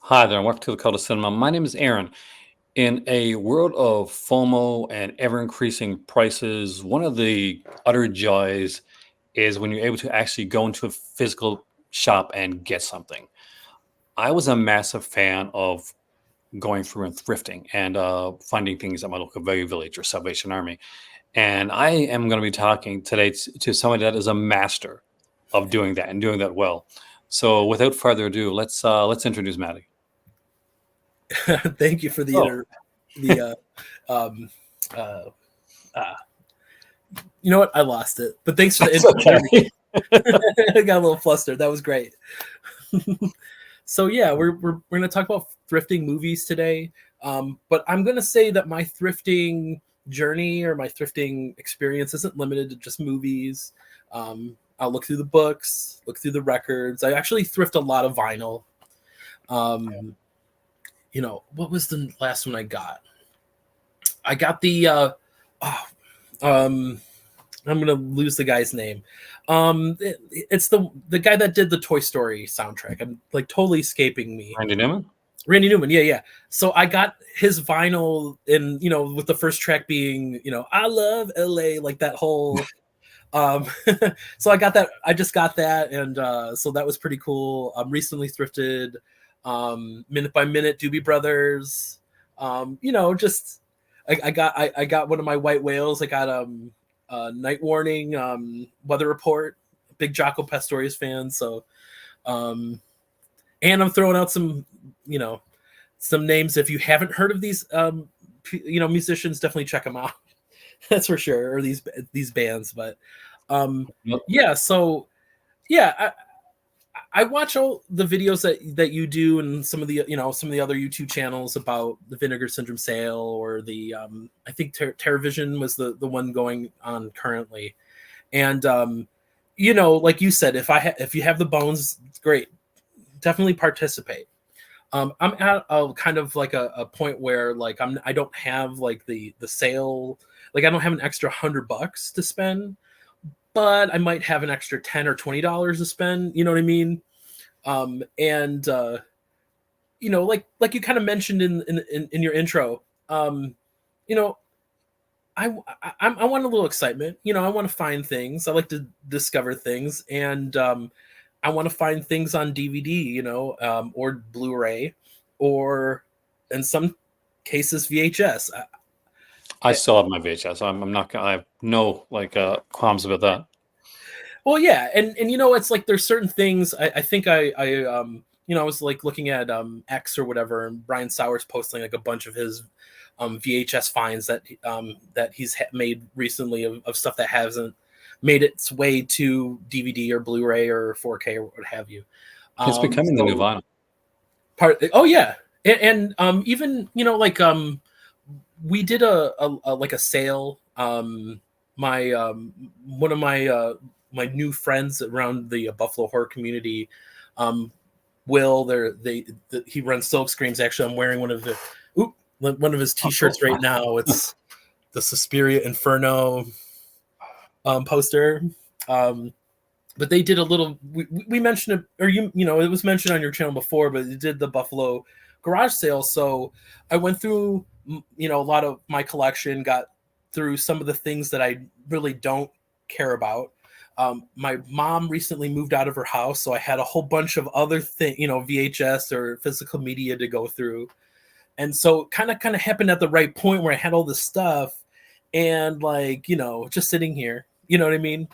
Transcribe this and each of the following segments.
Hi there, and welcome to the Cult of Cinema. My name is Aaron. In a world of FOMO and ever increasing prices, one of the utter joys is when you're able to actually go into a physical shop and get something. I was a massive fan of going through and thrifting and finding things at my local value village or Salvation Army. And I am going to be talking today to somebody that is a master of doing that and doing that well. So, without further ado, let's introduce Matty. Thank you for Oh, the um uh, uh you know what? I lost it. But thanks for the that's intro. okay. I got a little flustered. That was great. So yeah, we're gonna talk about thrifting movies today. But I'm gonna say that my thrifting journey or my thrifting experience isn't limited to just movies. I'll look through the books, look through the records. I actually thrift a lot of vinyl. Um, what was the last one I got? I got the oh, um I'm gonna lose the guy's name. It's the guy that did the Toy Story soundtrack. I'm like totally escaping me. Randy Newman? Randy Newman, yeah, yeah. So I got his vinyl, and with the first track being, I love LA, like that whole. Um, so I got that. I just got that, and so that was pretty cool. Recently thrifted, Minute by Minute, Doobie Brothers. Just I got one of my white whales. I got Night Warning, Weather Report. Big Jaco Pastorius fan. So, um, and I'm throwing out you know, some names. If you haven't heard of these, musicians, definitely check them out. That's for sure. Or these bands, but Yep. yeah. So yeah, I watch all the videos that you do and some of the other YouTube channels about the Vinegar Syndrome sale or the I think TerraVision was the one going on currently, and like you said, if you have the bones, great, definitely participate. I'm at a kind of like a point where like I don't have like the sale, like I don't have an extra $100 to spend, but I might have an extra $10 or $20 to spend. You know what I mean? And like you kind of mentioned in your intro, you know, I want a little excitement. I want to find things. I like to discover things, and I want to find things on DVD, or Blu-ray, or in some cases VHS. I still have my VHS. I'm not gonna. I have no qualms about that. Well, yeah, and it's like there's certain things I think I was like looking at X or whatever, and Brian Sowers posting like a bunch of his VHS finds that he's made recently of stuff that hasn't made its way to DVD or Blu-ray or 4K or what have you. It's becoming the new So vinyl. oh yeah, and even like we did a like a sale. My one of my new friends around the Buffalo horror community, Will, he runs Silk Screams. Actually, I'm wearing one of his T-shirts right now. It's the Suspiria Inferno poster. But they did a little. We mentioned it, or it was mentioned on your channel before, but it did the Buffalo garage sale. So I went through, a lot of my collection, got through some of the things that I really don't care about. My mom recently moved out of her house, so I had a whole bunch of other things, VHS or physical media to go through, and so kind of happened at the right point where I had all this stuff, and like just sitting here, you know what I mean.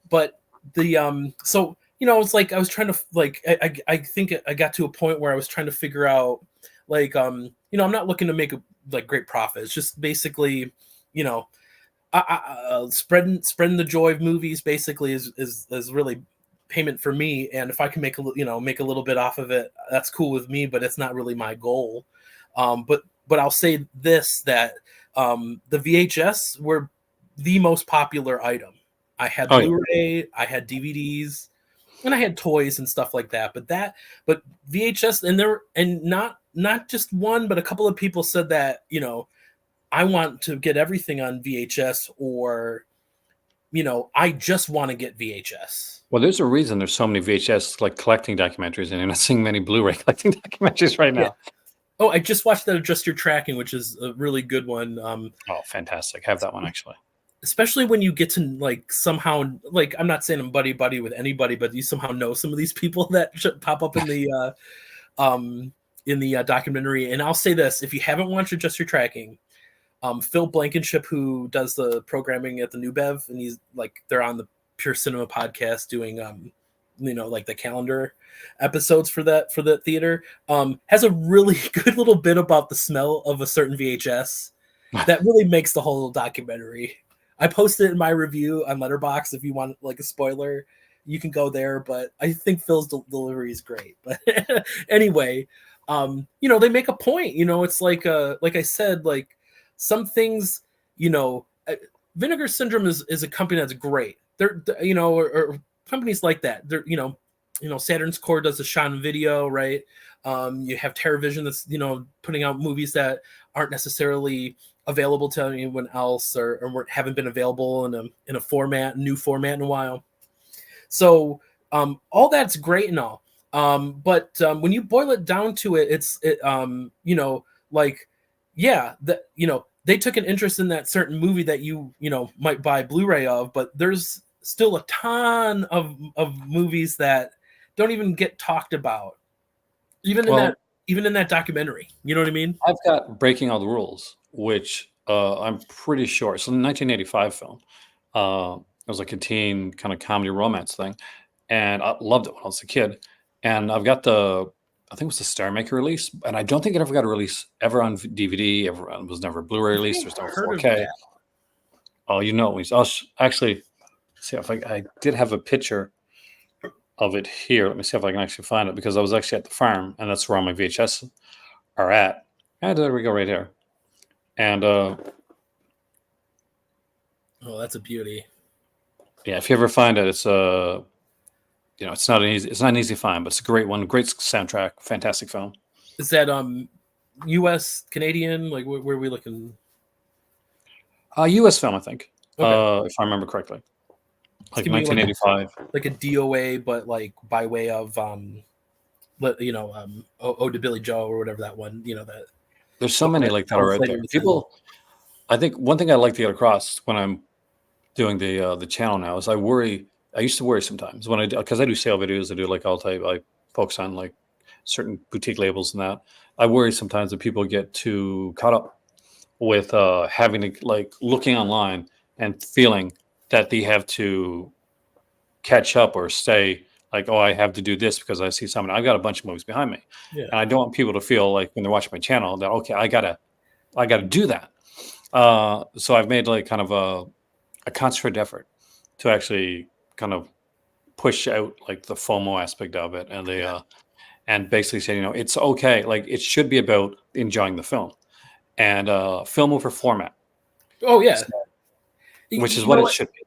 But the so it's like I was trying to like I think I got to a point where I was trying to figure out like I'm not looking to make like great profits, just basically you know spreading the joy of movies basically is really payment for me, and if I can make make a little bit off of it, that's cool with me, but it's not really my goal. But I'll say this, that the VHS were the most popular item. I had Oh yeah, Blu-ray, I had DVDs, and I had toys and stuff like that. But VHS, and not just one, but a couple of people said that I want to get everything on VHS, or I just want to get VHS. Well, there's a reason there's so many VHS like collecting documentaries, and you're not seeing many Blu-ray collecting documentaries right Yeah. now. Oh, I just watched that Adjust Your Tracking, which is a really good one. Oh, fantastic! Have that one actually. Especially when you get to like somehow, like, I'm not saying I'm buddy with anybody, but you somehow know some of these people that pop up in the documentary. And I'll say this: if you haven't watched Adjust Your Tracking, Phil Blankenship, who does the programming at the New Bev, and they're on the Pure Cinema podcast doing like the calendar episodes for the theater, has a really good little bit about the smell of a certain VHS that really makes the whole documentary. I posted it in my review on Letterboxd. If you want like a spoiler, you can go there, but I think Phil's delivery is great. But anyway, they make a point. It's like I said, like some things, Vinegar Syndrome is a company that's great. They're or companies like that. They're Saturn's Core does the Sean Video, right? You have TerraVision that's putting out movies that aren't necessarily available to anyone else or haven't been available in a new format in a while. So all that's great and all. But when you boil it down to it, they took an interest in that certain movie that you might buy Blu-ray of, but there's still a ton of movies that don't even get talked about, even in that documentary. You know what I mean? I've got Breaking All the Rules, which I'm pretty sure it's a 1985 film. It was like a teen kind of comedy romance thing, and I loved it when I was a kid. And I've got I think it was the Star Maker release, and I don't think it ever got a release ever on DVD. It was never Blu-ray release. There's no 4K. Oh, I'll actually see if I did have a picture of it here. Let me see if I can actually find it, because I was actually at the farm, and that's where all my VHS are at. And there we go, right here. And oh, that's a beauty. Yeah, if you ever find it, it's it's not an easy find, but it's a great one. Great soundtrack, fantastic film. Is that U.S. Canadian? Like where are we looking? U.S. film, I think. Okay. If I remember correctly. Like It's 1985. Like a DOA, but like by way of Ode to Billy Joe or whatever that one. That There's so many like that are out there. People, I think one thing I like to get across when I'm doing the channel now is I used to worry sometimes when because I do sale videos, I do like I focus on like certain boutique labels and that. I worry sometimes that people get too caught up with having to like looking online and feeling that they have to catch up or stay like, oh, I have to do this because I see something. I've got a bunch of movies behind me, and I don't want people to feel like when they're watching my channel that okay, I gotta do that. So I've made like kind of a concentrated effort to actually kind of push out like the FOMO aspect of it, and and basically say, it's okay. Like it should be about enjoying the film and film over format. Oh yeah, so, which is what it should be.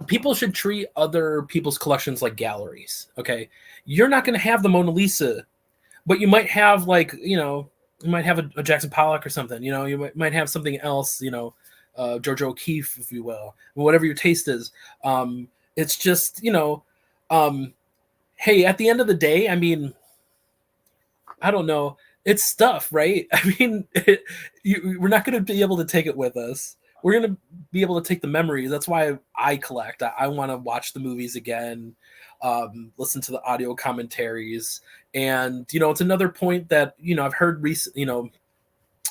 People should treat other people's collections like galleries. Okay, you're not going to have the Mona Lisa, but you might have like you might have a Jackson Pollock or something. You might have something else. George O'Keeffe, if you will, whatever your taste is. It's just hey, at the end of the day, I mean, I don't know. It's stuff, right? I mean, we're not going to be able to take it with us. We're going to be able to take the memories. That's why I collect. I want to watch the movies again, listen to the audio commentaries. And, it's another point that, I've heard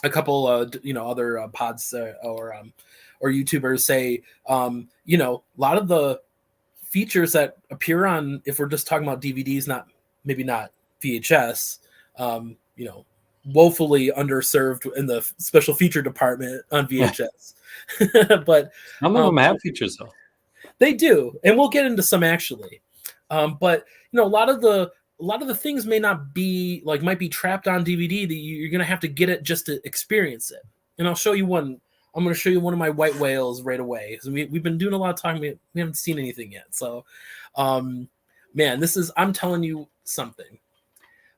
a couple, other pods or YouTubers say, a lot of the features that appear on, if we're just talking about DVDs, maybe not VHS, woefully underserved in the special feature department on VHS. But some of them have features though. They do, and we'll get into some actually. But a lot of the things might be trapped on DVD that you're gonna have to get it just to experience it. And I'll show you one. I'm going to show you one of my white whales right away. So we've been doing a lot of talking. We haven't seen anything yet. So, man, I'm telling you something.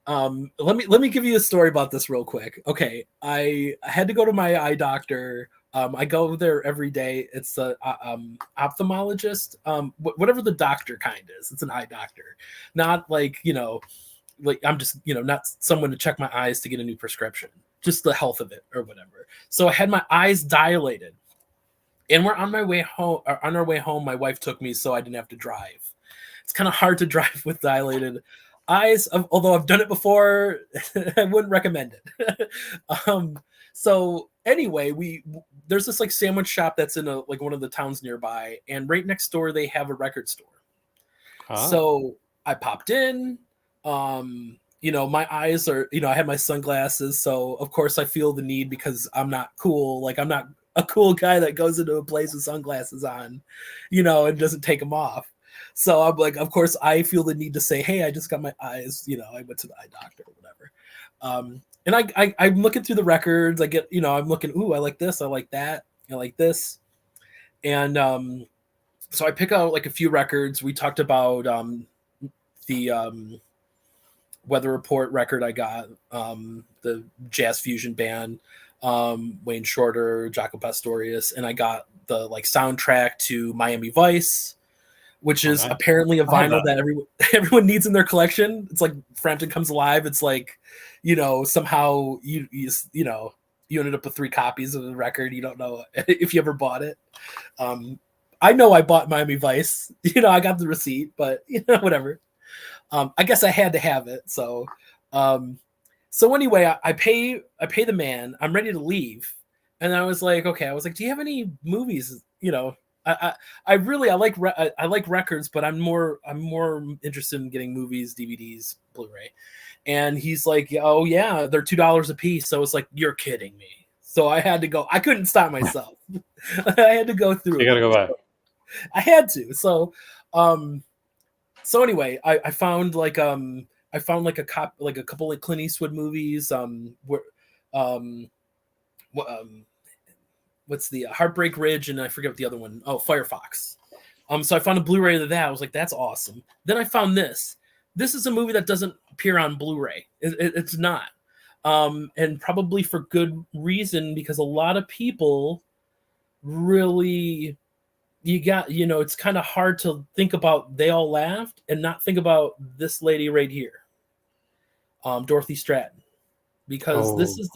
Let me give you a story about this real quick. Okay. I had to go to my eye doctor I go there every day. It's a ophthalmologist, whatever the doctor kind is. It's an eye doctor, not like like I'm just not someone to check my eyes to get a new prescription, just the health of it or whatever. So I had my eyes dilated, and we're on my way home. Or on our way home, my wife took me so I didn't have to drive. It's kind of hard to drive with dilated eyes, although I've done it before. I wouldn't recommend it. So anyway, there's this like sandwich shop that's in like one of the towns nearby, and right next door they have a record store. So I popped in. My eyes are, I have my sunglasses, so of course I feel the need because I'm not cool. Like I'm not a cool guy that goes into a place with sunglasses on, and doesn't take them off. So I'm like, of course I feel the need to say, hey, I just got my eyes, I went to the eye doctor or whatever. And I'm looking through the records. I get, I'm looking, ooh, I like this, I like that, I like this. And so I pick out like a few records. We talked about the Weather Report record I got, the jazz fusion band, Wayne Shorter, Jaco Pastorius, and I got the like soundtrack to Miami Vice, which is apparently a vinyl that everyone needs in their collection. It's like Frampton Comes Alive. It's like, somehow you ended up with 3 copies of the record. You don't know if you ever bought it. I know I bought Miami Vice. I got the receipt, but whatever. I guess I had to have it. So anyway, I pay the man. I'm ready to leave, and I was like, okay. I was like, do you have any movies? I like records, but I'm more interested in getting movies, DVDs, Blu-ray. And he's like, oh yeah, they're $2 a piece. So it's like, you're kidding me. So I had to go. I couldn't stop myself. I had to go through. You got to go back. I had to. So anyway, I found like a couple of Clint Eastwood movies. What's the Heartbreak Ridge, and I forget what the other one. Oh, Firefox. So I found a Blu-ray of that. I was like, that's awesome. Then I found this. This is a movie that doesn't appear on Blu-ray. It's not, and probably for good reason, because a lot of people really, it's kind of hard to think about They All Laughed and not think about this lady right here, Dorothy Stratton, because this is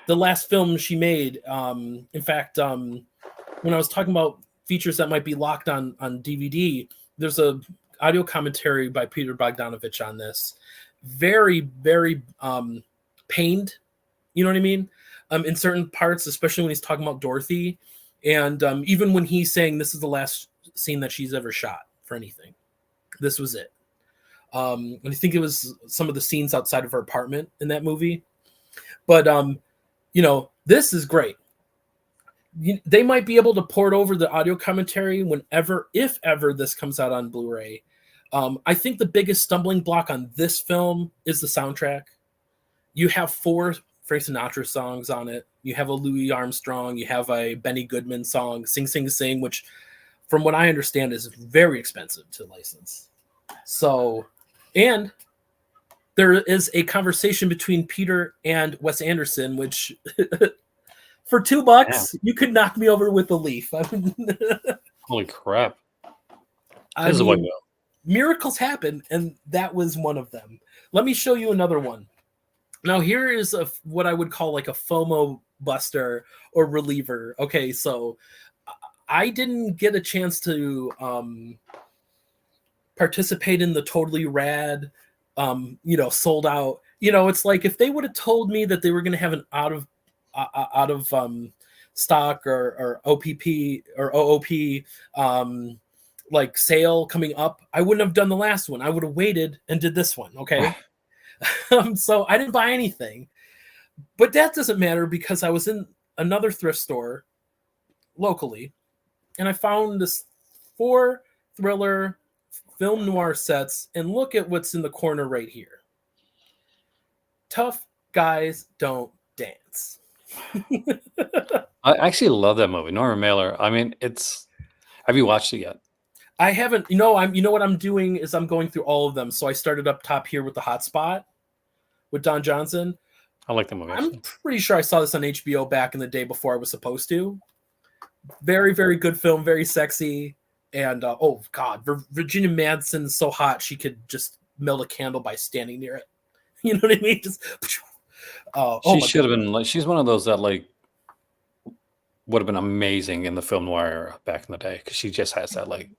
the last film she made. In fact, when I was talking about features that might be locked on DVD, there's a audio commentary by Peter Bogdanovich on this. Very, very pained, you know what I mean? In certain parts, especially when he's talking about Dorothy. And even when he's saying this is the last scene that she's ever shot for anything, this was it. And I think it was some of the scenes outside of her apartment in that movie. But, this is great. They might be able to port over the audio commentary whenever, if ever, this comes out on Blu-ray. I think the biggest stumbling block on this film is the soundtrack. You have 4 Frank Sinatra songs on it. You have a Louis Armstrong. You have a Benny Goodman song, Sing, Sing, Sing, which, from what I understand, is very expensive to license. So, and there is a conversation between Peter and Wes Anderson, which for $2, you could knock me over with a leaf. Holy crap. This is what miracles happen, and that was one of them. Let me show you another one. Now, here is what I would call like a FOMO buster or reliever. Okay, so I didn't get a chance to participate in the totally rad, sold out. It's like if they would have told me that they were going to have an out of stock or OPP or OOP like sale coming up, I wouldn't have done the last one. I would have waited and did this one. Okay. So I didn't buy anything, but that doesn't matter because I was in another thrift store locally and I found this 4 thriller film noir sets, and look at what's in the corner right here. Tough Guys Don't Dance. I actually love that movie, Norman Mailer. I mean, have you watched it yet? I haven't. You know what I'm doing is I'm going through all of them. So I started up top here with The Hot Spot with Don Johnson. I like the movie I'm actually. pretty sure I saw this on HBO back in the day before I was supposed to. Very, very good film, very sexy. And oh god, Virginia Madsen's so hot she could just melt a candle by standing near it. You know what I mean? Just oh She my should god. have been like, she's one of those that like would have been amazing in the film noir era back in the day because she just has that like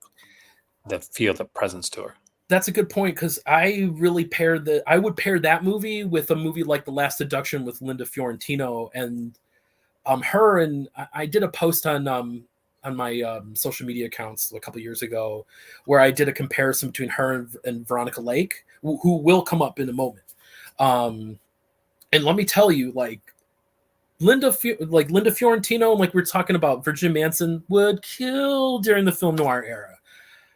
that feel, the presence to her. That's a good point because I would pair that movie with a movie like The Last Seduction with Linda Fiorentino and her and I did a post on my social media accounts a couple years ago where I did a comparison between her and Veronica Lake, who will come up in a moment. And let me tell you, like Linda Fiorentino, like we're talking about, Virginia Madsen would kill during the film noir era.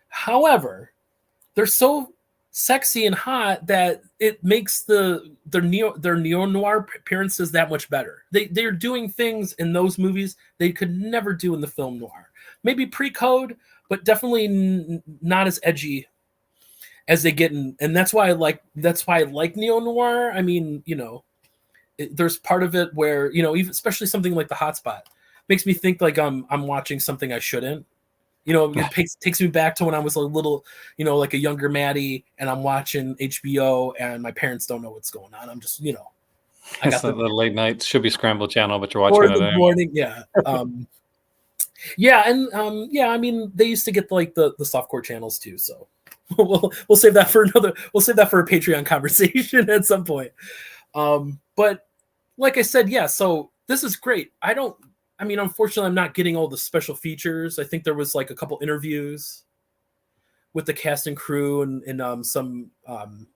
However, they're so sexy and hot that it makes their neo noir appearances that much better. They're doing things in those movies they could never do in the film noir. Maybe pre-code, but definitely not as edgy as they get in. And that's why I like neo noir. I mean, there's part of it where even especially something like The Hotspot makes me think like I'm watching something I shouldn't. It takes me back to when I was a little, like a younger Matty, and I'm watching HBO, and my parents don't know what's going on. I'm just, I It's got the the late night, should be scrambled channel, but you're watching or it the anyway. morning, yeah, yeah, and yeah. I mean, they used to get like the softcore channels too, so we'll save that for we'll save that for a Patreon conversation at some point. But like I said, yeah. So this is great. I mean, unfortunately, I'm not getting all the special features. I think there was like a couple interviews with the cast and crew and some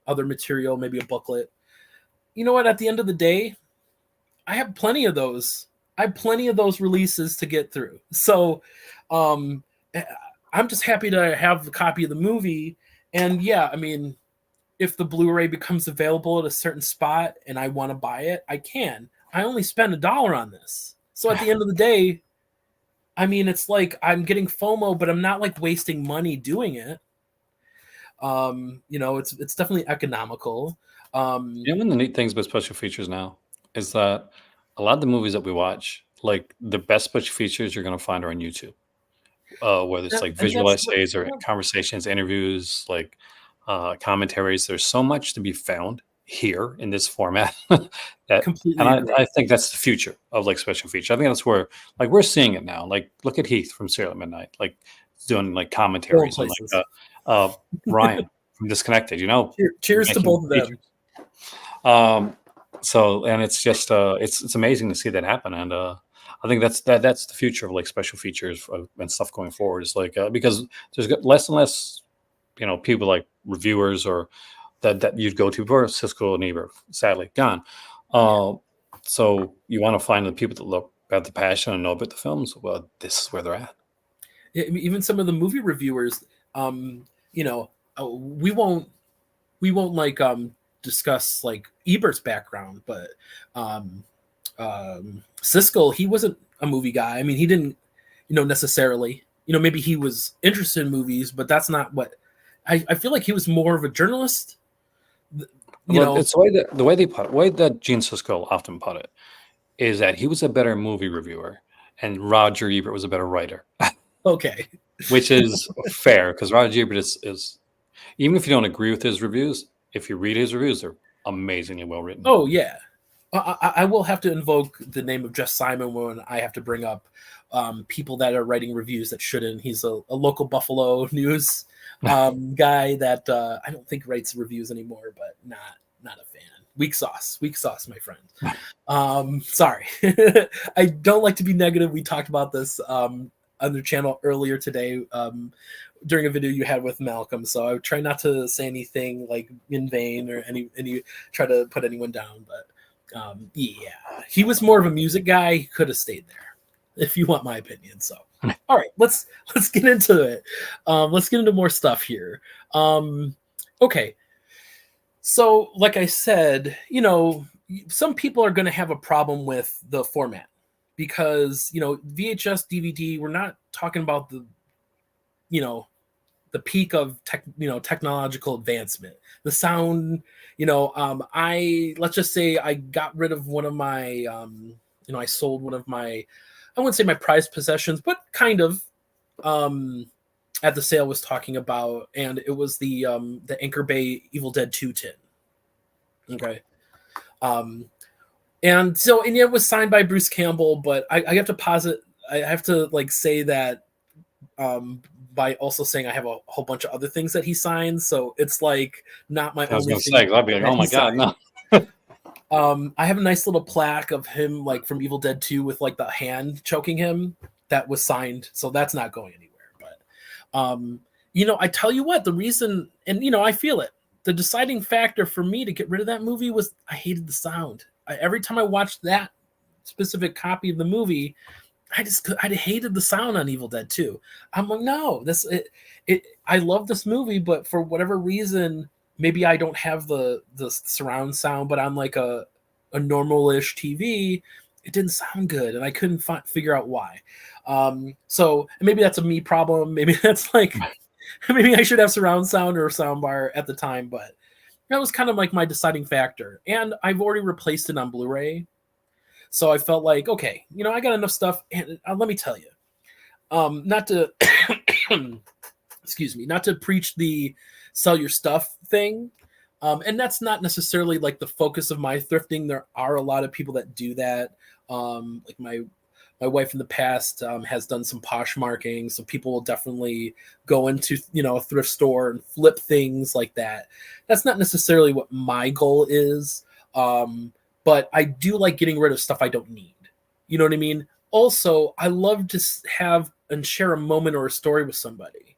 other material, maybe a booklet. You know what? At the end of the day, I have plenty of those. I have plenty of those releases to get through. So um, I'm just happy to have a copy of the movie. And yeah, I mean, if the Blu-ray becomes available at a certain spot and I want to buy it, I can. I only spend $1 on this. So at the end of the day, I mean, it's like I'm getting FOMO, but I'm not like wasting money doing it. It's definitely economical. One of the neat things about special features now is that a lot of the movies that we watch, like the best special features you're going to find are on YouTube. Whether it's like and visual that's what, essays or yeah, conversations, interviews, like commentaries. There's so much to be found here in this format that, and completely I agree. think that's the future of like special features. I think that's where like we're seeing it now. Like look at Heath from Serial at Midnight, like doing like Going commentaries, and places. uh, Ryan from Disconnected. Cheers to Making both of them. features. Um, so and it's just it's amazing to see that happen, and I think that's the future of like special features and stuff going forward. Is like because there's less and less people like reviewers or that you'd go to for Cisco and Ebert, sadly gone. Yeah. Uh, so you want to find the people that look at the passion and know about the films. Well, this is where they're at. Even some of the movie reviewers, you know, we won't like discuss like Ebert's background, but um, Siskel, he wasn't a movie guy. I mean, he didn't, necessarily. Maybe he was interested in movies, but that's not what I feel like he was more of a journalist. You Well, know, it's the way that Gene Siskel often put it is that he was a better movie reviewer and Roger Ebert was a better writer, okay. which is fair because Roger Ebert is even if you don't agree with his reviews, if you read his reviews, they're amazingly well written. Oh yeah, I will have to invoke the name of Jess Simon when I have to bring up people that are writing reviews that shouldn't. He's a local Buffalo news guy that I don't think writes reviews anymore, but not a fan. Weak sauce, my friend. Sorry, I don't like to be negative. We talked about this on the channel earlier today during a video you had with Malcolm. So I would try not to say anything like in vain or any try to put anyone down. But yeah, he was more of a music guy. He could have stayed there, if you want my opinion. So all right, let's get into it. Let's get into more stuff here. Okay. So, like I said, some people are going to have a problem with the format because, VHS, DVD, we're not talking about the, the peak of technological advancement. The sound, I let's just say I got rid of one of my I sold one of my, I wouldn't say my prized possessions, but kind of, at the sale was talking about, and it was the Anchor Bay Evil Dead 2 tin. Okay. And so, and it was signed by Bruce Campbell, but I have to posit, I have to like say that, by also saying I have a whole bunch of other things that he signed, so it's like not my I was only going to thing say, 'cause I'd be like, that oh he my God, signed. no. I have a nice little plaque of him like from Evil Dead 2 with like the hand choking him that was signed, so that's not going anywhere. But I tell you what, the reason, and I feel it, the deciding factor for me to get rid of that movie was I hated the sound. Every time I watched that specific copy of the movie, I hated the sound on Evil Dead 2. I'm like, no, I love this movie, but for whatever reason, maybe I don't have the surround sound, but on like a normal-ish TV, it didn't sound good, and I couldn't figure out why. So maybe that's a me problem. Maybe that's like, maybe I should have surround sound or a sound bar at the time, but that was kind of like my deciding factor. And I've already replaced it on Blu-ray. So I felt like, okay, I got enough stuff. And let me tell you, not to, excuse me, not to preach the sell your stuff thing. And that's not necessarily like the focus of my thrifting. There are a lot of people that do that. Like my wife in the past has done some Poshmarking, so people will definitely go into a thrift store and flip things like that. That's not necessarily what my goal is, but I do like getting rid of stuff I don't need. You know what I mean? Also, I love to have and share a moment or a story with somebody.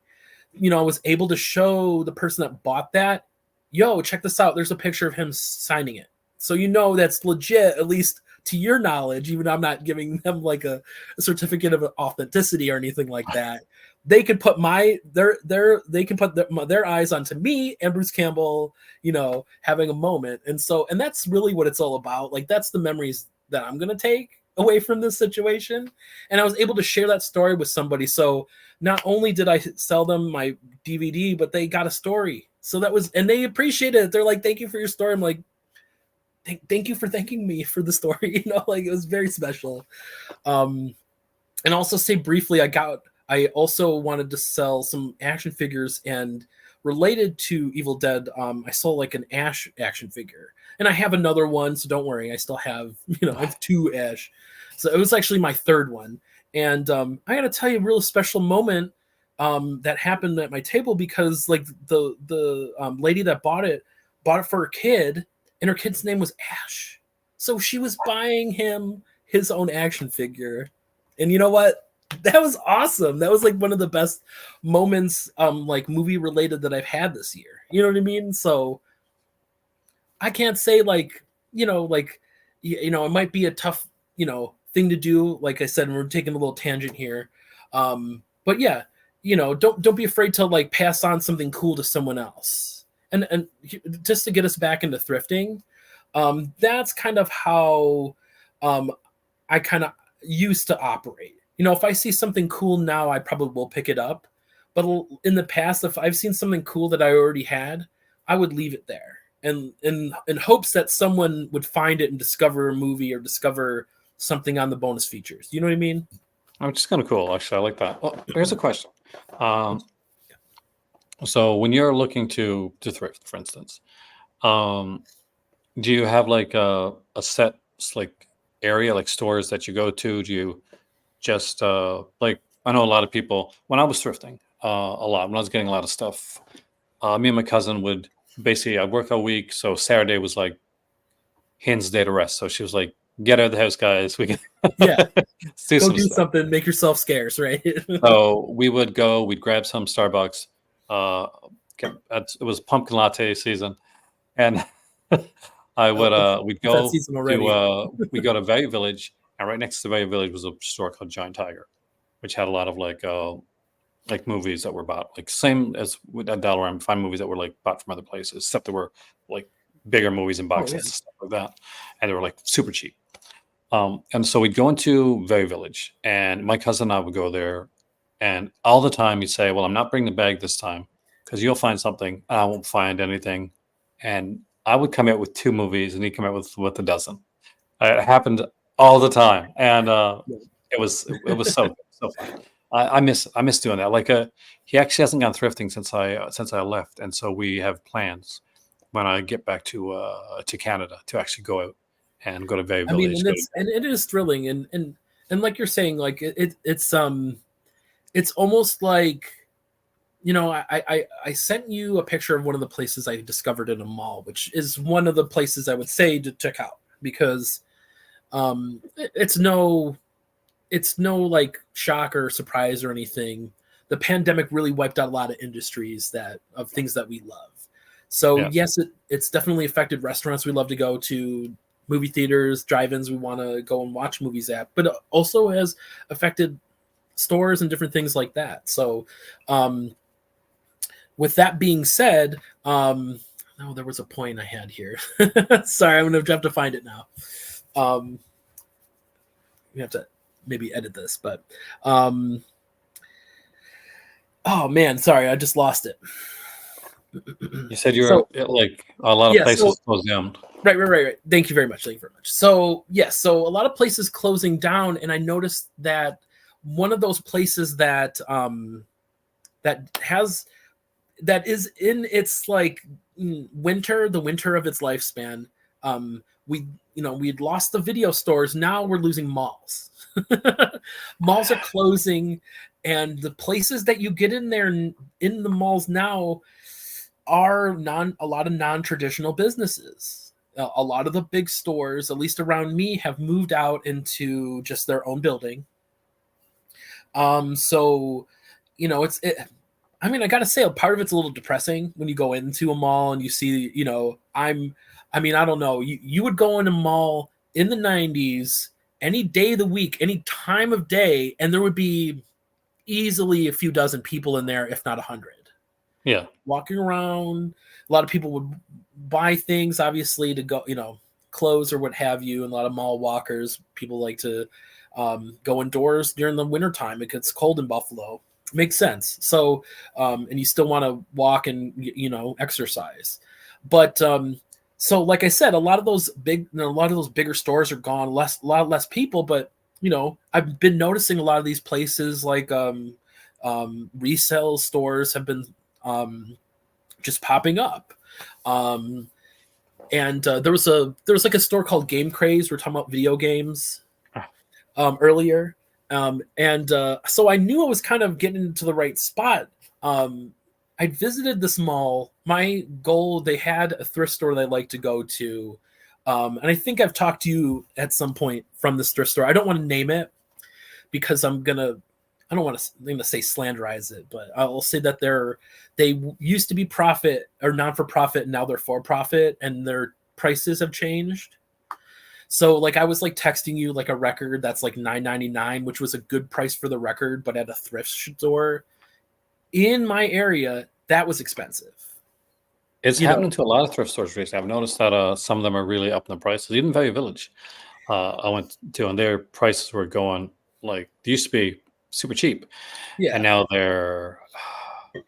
I was able to show the person that bought that, yo, check this out. There's a picture of him signing it, so that's legit, at least to your knowledge, even though I'm not giving them like a certificate of authenticity or anything like that. They could put their eyes onto me and Bruce Campbell, having a moment. And that's really what it's all about. Like, that's the memories that I'm going to take away from this situation. And I was able to share that story with somebody. So not only did I sell them my DVD, but they got a story. So and they appreciated it. They're like, thank you for your story. I'm like, thank you for thanking me for the story. Like, it was very special. And also say briefly, I also wanted to sell some action figures, and related to Evil Dead, I sold like an Ash action figure, and I have another one, so don't worry. I still have, I have 2 Ash. So it was actually my 3rd one. And I got to tell you a real special moment that happened at my table, because like the lady that bought it for her kid, and her kid's name was Ash. So she was buying him his own action figure. And you know what? That was awesome. That was like one of the best moments, like movie related, that I've had this year. You know what I mean? So I can't say like, it might be a tough, thing to do. Like I said, we're taking a little tangent here. But yeah, don't be afraid to like pass on something cool to someone else. And just to get us back into thrifting, that's kind of how I kind of used to operate. If I see something cool now, I probably will pick it up. But in the past, if I've seen something cool that I already had, I would leave it there, and in hopes that someone would find it and discover a movie or discover something on the bonus features. You know what I mean? Which is kind of cool, actually. I like that. Well, here's a question. So when you're looking to thrift, for instance, do you have like a set like area, like stores that you go to? Do you just like, I know a lot of people, when I was thrifting a lot, when I was getting a lot of stuff, me and my cousin would basically, I'd work a week. So Saturday was like Hin's day to rest. So she was like, get out of the house, guys. We can Yeah. do Go some do stuff. something, make yourself scarce, right? So we would go, we'd grab some Starbucks. It was pumpkin latte season. And I would we'd It's that go season already. to we go to Value Village, and right next to Value Village was a store called Giant Tiger, which had a lot of like movies that were bought, like same as with at Dollarama, find movies that were like bought from other places, except there were like bigger movies in boxes yeah. and stuff like that, and they were like super cheap. And so we'd go into Value Village, and my cousin and I would go there And all the time you say, well, I'm not bringing the bag this time because you'll find something. I won't find anything. And I would come out with 2 movies and he'd come out with a dozen. It happened all the time. And it was so fun. I miss doing that. Like he actually hasn't gone thrifting since I left. And so we have plans when I get back to Canada to actually go out and go to Bay I mean, Village. and it is thrilling, and like you're saying, like it's almost like, I sent you a picture of one of the places I discovered in a mall, which is one of the places I would say to check out because it's no like shock or surprise or anything. The pandemic really wiped out a lot of industries of things that we love. So Yeah. yes, it's definitely affected restaurants we love to go to, movie theaters, drive-ins we want to go and watch movies at, but it also has affected stores and different things like that. So with that being said, oh, there was a point I had here. Sorry, I'm gonna have to find it now. We have to maybe edit this, but oh man, sorry, I just lost it. You said you were So at, like a lot of yeah, so places closed down. right. Thank you very much. So yes, so a lot of places closing down, and I noticed that one of those places that that is in its like the winter of its lifespan. We'd lost the video stores. Now we're losing malls. Malls are closing, and the places that you get in there in the malls now are a lot of non-traditional businesses. A lot of the big stores, at least around me, have moved out into just their own building. So I mean, I gotta say, a part of it's a little depressing when you go into a mall and you see, I don't know, you would go in a mall in the 90s, any day of the week, any time of day, and there would be easily a few dozen people in there, if not 100. Yeah. Walking around, a lot of people would buy things, obviously, to go, clothes or what have you, and a lot of mall walkers. People like to go indoors during the wintertime. It gets cold in Buffalo. Makes sense. So, and you still want to walk and exercise, but so like I said, a lot of those bigger stores are gone. A lot less people, but I've been noticing a lot of these places like resale stores have been just popping up. And there was like a store called Game Craze. We're talking about video games earlier. So I knew I was kind of getting into the right spot. I visited this mall. My goal, they had a thrift store that I like to go to. And I think I've talked to you at some point from this thrift store. I don't want to name it because I don't want to say slanderize it, but I'll say that they used to be profit or non-for-profit, and now they're for-profit, and their prices have changed. So like I was like texting you like a record that's like $9.99, which was a good price for the record, but at a thrift store in my area, that was expensive. It's happening to a lot of thrift stores recently. I've noticed that some of them are really up in the prices. Even Value Village, I went to, and their prices were going like they used to be super cheap, and now they're like,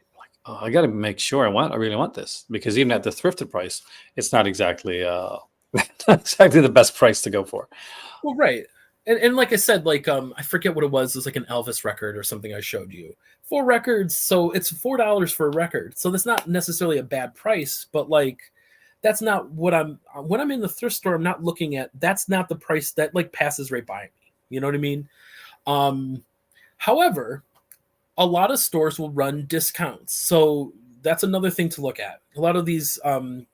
oh, I got to make sure I really want this, because even at the thrifted price, it's not exactly not exactly the best price to go for. Well, right. And like I said, like I forget what it was. It was like an Elvis record or something I showed you. 4 records, so it's $4 for a record. So that's not necessarily a bad price, but like that's not what when I'm in the thrift store, I'm not looking at, that's not the price that like passes right by me. You know what I mean? However, a lot of stores will run discounts. So that's another thing to look at. A lot of these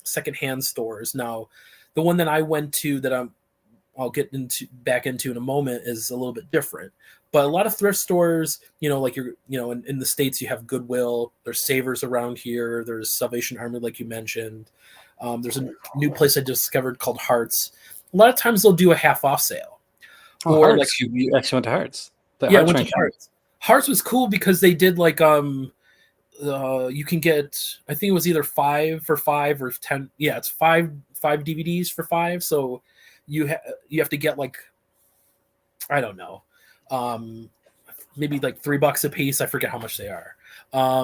secondhand stores. Now, the one that I went to that I'll get back into in a moment is a little bit different. But a lot of thrift stores, like in the States, you have Goodwill. There's Savers around here. There's Salvation Army, like you mentioned. There's a new place I discovered called Hearts. A lot of times they'll do a half off sale. Oh, Or Hearts. like You actually went to Hearts. I went to Hearts. Hearts was cool because they did like you can get, I think it was either 5 for 5 or 10. Yeah, it's 5 DVDs for 5. So you have to get like, I don't know, maybe like $3 a piece. I forget how much they are.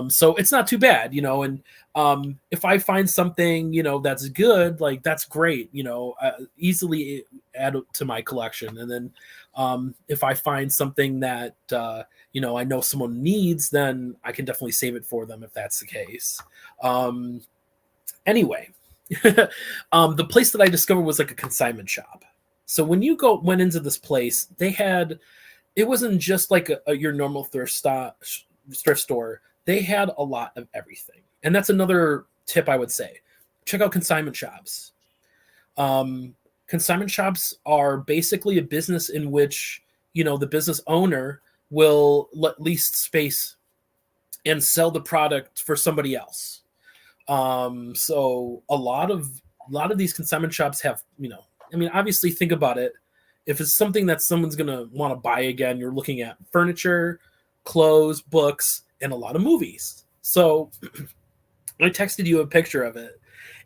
So it's not too bad, you know. And if I find something, you know, that's good, like that's great, you know, easily add to my collection. And then if I find something that you know, I know someone needs, then I can definitely save it for them if that's the case. Anyway, the place that I discovered was like a consignment shop. So when you went into this place, they had, it wasn't just like your normal thrift store. They had a lot of everything, and that's another tip I would say: check out consignment shops. Consignment shops are basically a business in which, you know, the business owner will lease space and sell the product for somebody else. So a lot of these consignment shops have, you know, I mean, obviously think about it. If it's something that someone's going to want to buy again, you're looking at furniture, clothes, books, and a lot of movies. So I texted you a picture of it.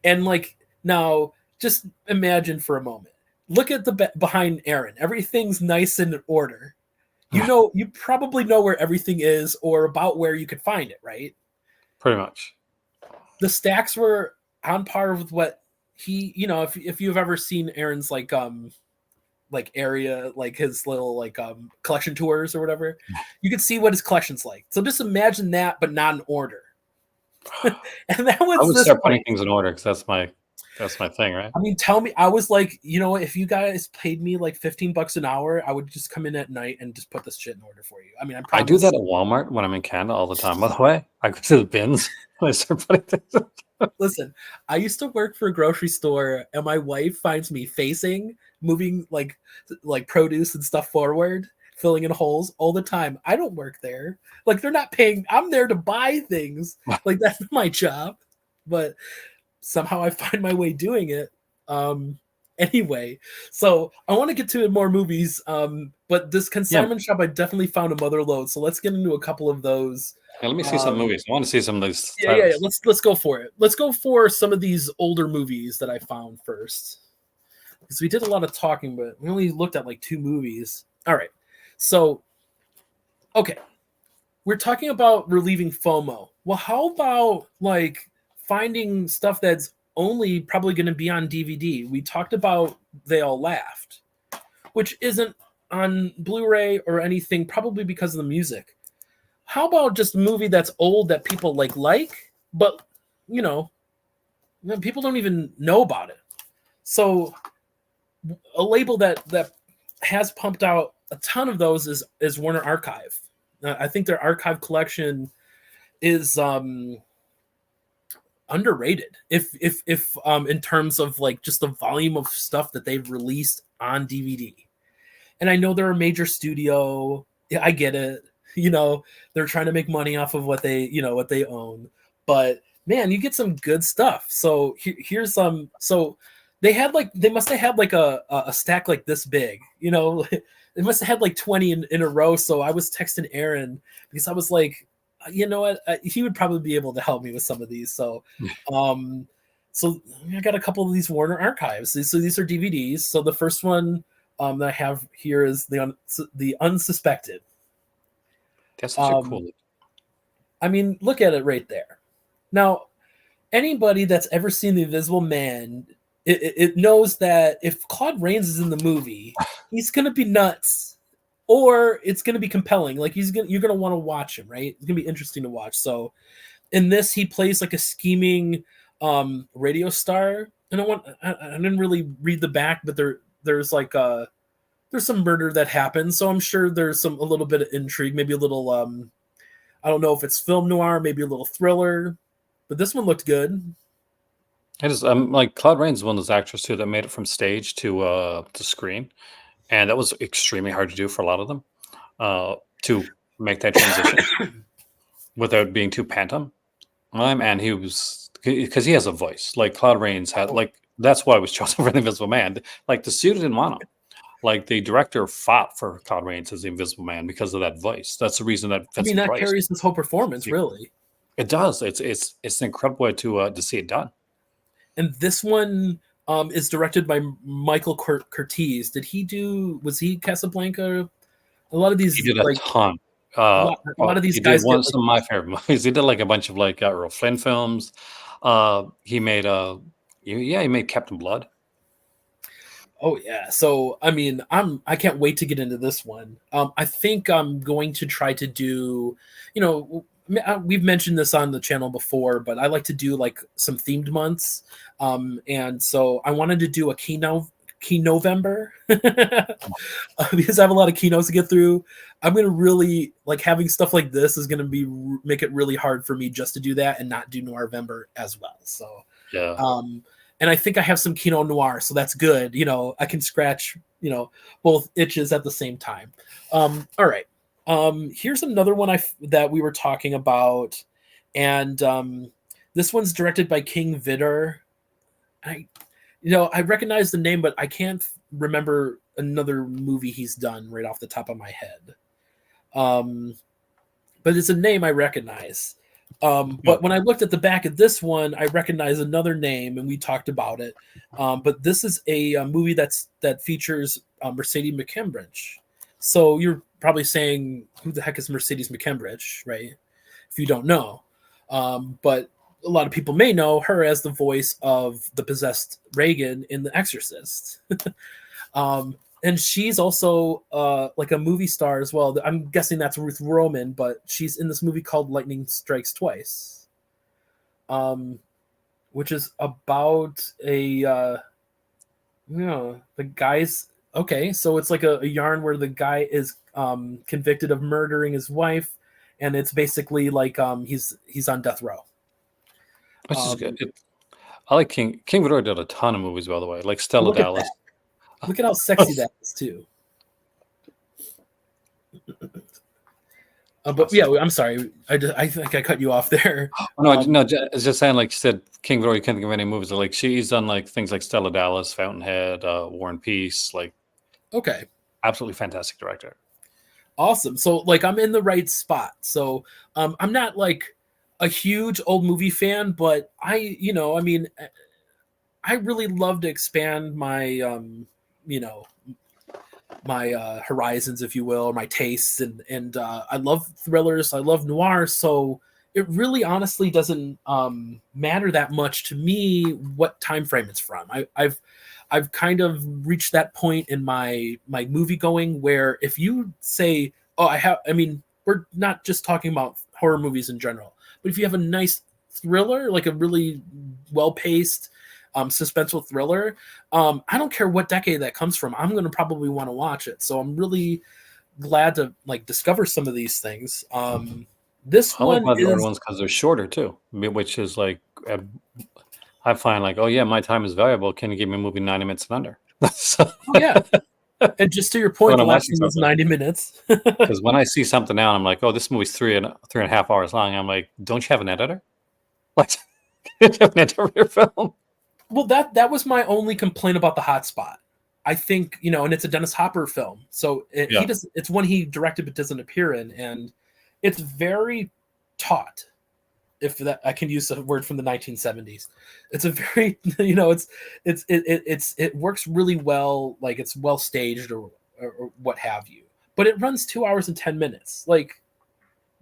And like, now just imagine for a moment, look at the behind Aaron. Everything's nice and in order. You know, you probably know where everything is or about where you could find it, right? Pretty much. The stacks were on par with what he, you know, if you've ever seen Aaron's like area, like his little like collection tours or whatever, you could see what his collection's like. So just imagine that, but not in order. And that was I would this start putting point. things in order because that's my thing, right? I mean, tell me, I was like, you know, if you guys paid me like $15 an hour, I would just come in at night and just put this shit in order for you. I mean, I I do promise. that at Walmart when I'm in Canada all the time. By the way, I go to the bins and I start putting things in. Listen, I used to work for a grocery store, and my wife finds me moving like produce and stuff forward, filling in holes all the time. I don't work there. Like they're not paying. I'm there to buy things. Like that's my job. But somehow I find my way doing it. Anyway, so I want to get to more movies. But this Yeah. consignment shop, I definitely found a mother lode. So let's get into a couple of those. Hey, let me see some movies. I want to see some of these Yeah. titles. Let's go for it. Let's go for some of these older movies that I found first, because we did a lot of talking, but we only looked at like 2 movies. All right, so okay, we're talking about relieving FOMO. Well, how about like finding stuff that's only probably going to be on DVD? We talked about They All Laughed, which isn't on Blu-ray or anything, probably because of the music. How about just a movie that's old that people like, but you know, people don't even know about it. So a label that has pumped out a ton of those is Warner Archive. I think their archive collection is underrated if in terms of like just the volume of stuff that they've released on DVD. And I know they're a major studio. Yeah, I get it. You know, they're trying to make money off of what they own. But man, you get some good stuff. So here's some. So they must have had like a stack like this big. You know, they must have had like 20 in a row. So I was texting Aaron because I was like, you know what, he would probably be able to help me with some of these. So, so I got a couple of these Warner Archives. So these are DVDs. So the first one that I have here is the Unsuspected. That's such a cool. I mean, look at it right there. Now, anybody that's ever seen The Invisible Man, it knows that if Claude Rains is in the movie, he's gonna be nuts, or it's gonna be compelling. Like you're gonna want to watch him, right? It's gonna be interesting to watch. So, in this, he plays like a scheming radio star. And I didn't really read the back, but there's like there's some murder that happens, so I'm sure there's a little bit of intrigue, maybe a little I don't know if it's film noir, maybe a little thriller, but this one looked good. It is like Claude Rains is one of those actors too that made it from stage to screen, and that was extremely hard to do for a lot of them to make that transition without being too pantomime. And he was, because he has a voice like Claude Rains had, like that's why I was chosen for the Invisible Man. Like the studio didn't want him. Like the director fought for Claude Rains as the Invisible Man because of that voice. That's the reason that I mean, Vincent that Price. carries this whole performance, really. It does. It's an incredible way to see it done. And this one is directed by Michael Curtiz. Was he Casablanca? A lot of these, He did a like, ton. A lot of these He did guys get one like, some of my favorite movies. He did like a bunch of like Errol Flynn films. He made yeah, he made Captain Blood. oh yeah. So I mean, I can't wait to get into this one. I think I'm going to try to do, you know, we've mentioned this on the channel before, but I like to do like some themed months. And so I wanted to do a key November because I have a lot of keynotes to get through. I'm gonna really like having stuff like this is gonna be make it really hard for me just to do that and not do November as well. So Yeah. um, and I think I have some Pinot Noir, so that's good. You know, I can scratch, you know, both itches at the same time. All right. Here's another one that we were talking about, and this one's directed by King Vidor. I, you know, I recognize the name, but I can't remember another movie he's done right off the top of my head. Um, but it's a name I recognize. Yeah. But when I looked at the back of this one, I recognize another name, and we talked about it. But this is a movie that features Mercedes McCambridge. So you're probably saying, "Who the heck is Mercedes McCambridge?" Right? If you don't know, but a lot of people may know her as the voice of the possessed Reagan in The Exorcist. And she's also like a movie star as well. I'm guessing that's Ruth Roman, but she's in this movie called Lightning Strikes Twice, which is about the guy's okay. So it's like a yarn where the guy is convicted of murdering his wife, and it's basically like he's on death row. Which is good. Um, I like King Vidor did a ton of movies, by the way, like Stella Look at Dallas. that! Look at how sexy that is too. But yeah, I'm sorry. I think I cut you off there. Oh, no, no, it's just saying, like you said, King Vidor, you can't think of any movies. Like she's done like things like Stella Dallas, Fountainhead, War and Peace, like Okay. absolutely fantastic director. Awesome. So like I'm in the right spot. So I'm not like a huge old movie fan, but I mean I really love to expand my you know, my horizons, if you will, or my tastes, and I love thrillers, I love noir, so it really honestly doesn't matter that much to me what time frame it's from. I've kind of reached that point in my movie going where if you say, oh, I mean, we're not just talking about horror movies in general, but if you have a nice thriller, like a really well paced suspenseful thriller, I don't care what decade that comes from, I'm going to probably want to watch it. So I'm really glad to like discover some of these things. This I like one my the older is ones because they're shorter too, which is like I find like, oh yeah, my time is valuable. Can you give me a movie 90 minutes and under? So, oh yeah, and just to your point, when the I'm last watching one was something, 90 minutes. because when I see something now, and I'm like, oh, this movie's three and a half hours long. I'm like, don't you have an editor? Like, you have an editor for your film? Well, that was my only complaint about the hotspot. I think, and it's a Dennis Hopper film, so he Yeah, does. It's one he directed but doesn't appear in, and it's very taut. If that I can use a word from the 1970s, it's a very it works really well. Like it's well staged or what have you. But it runs 2 hours and 10 minutes. Like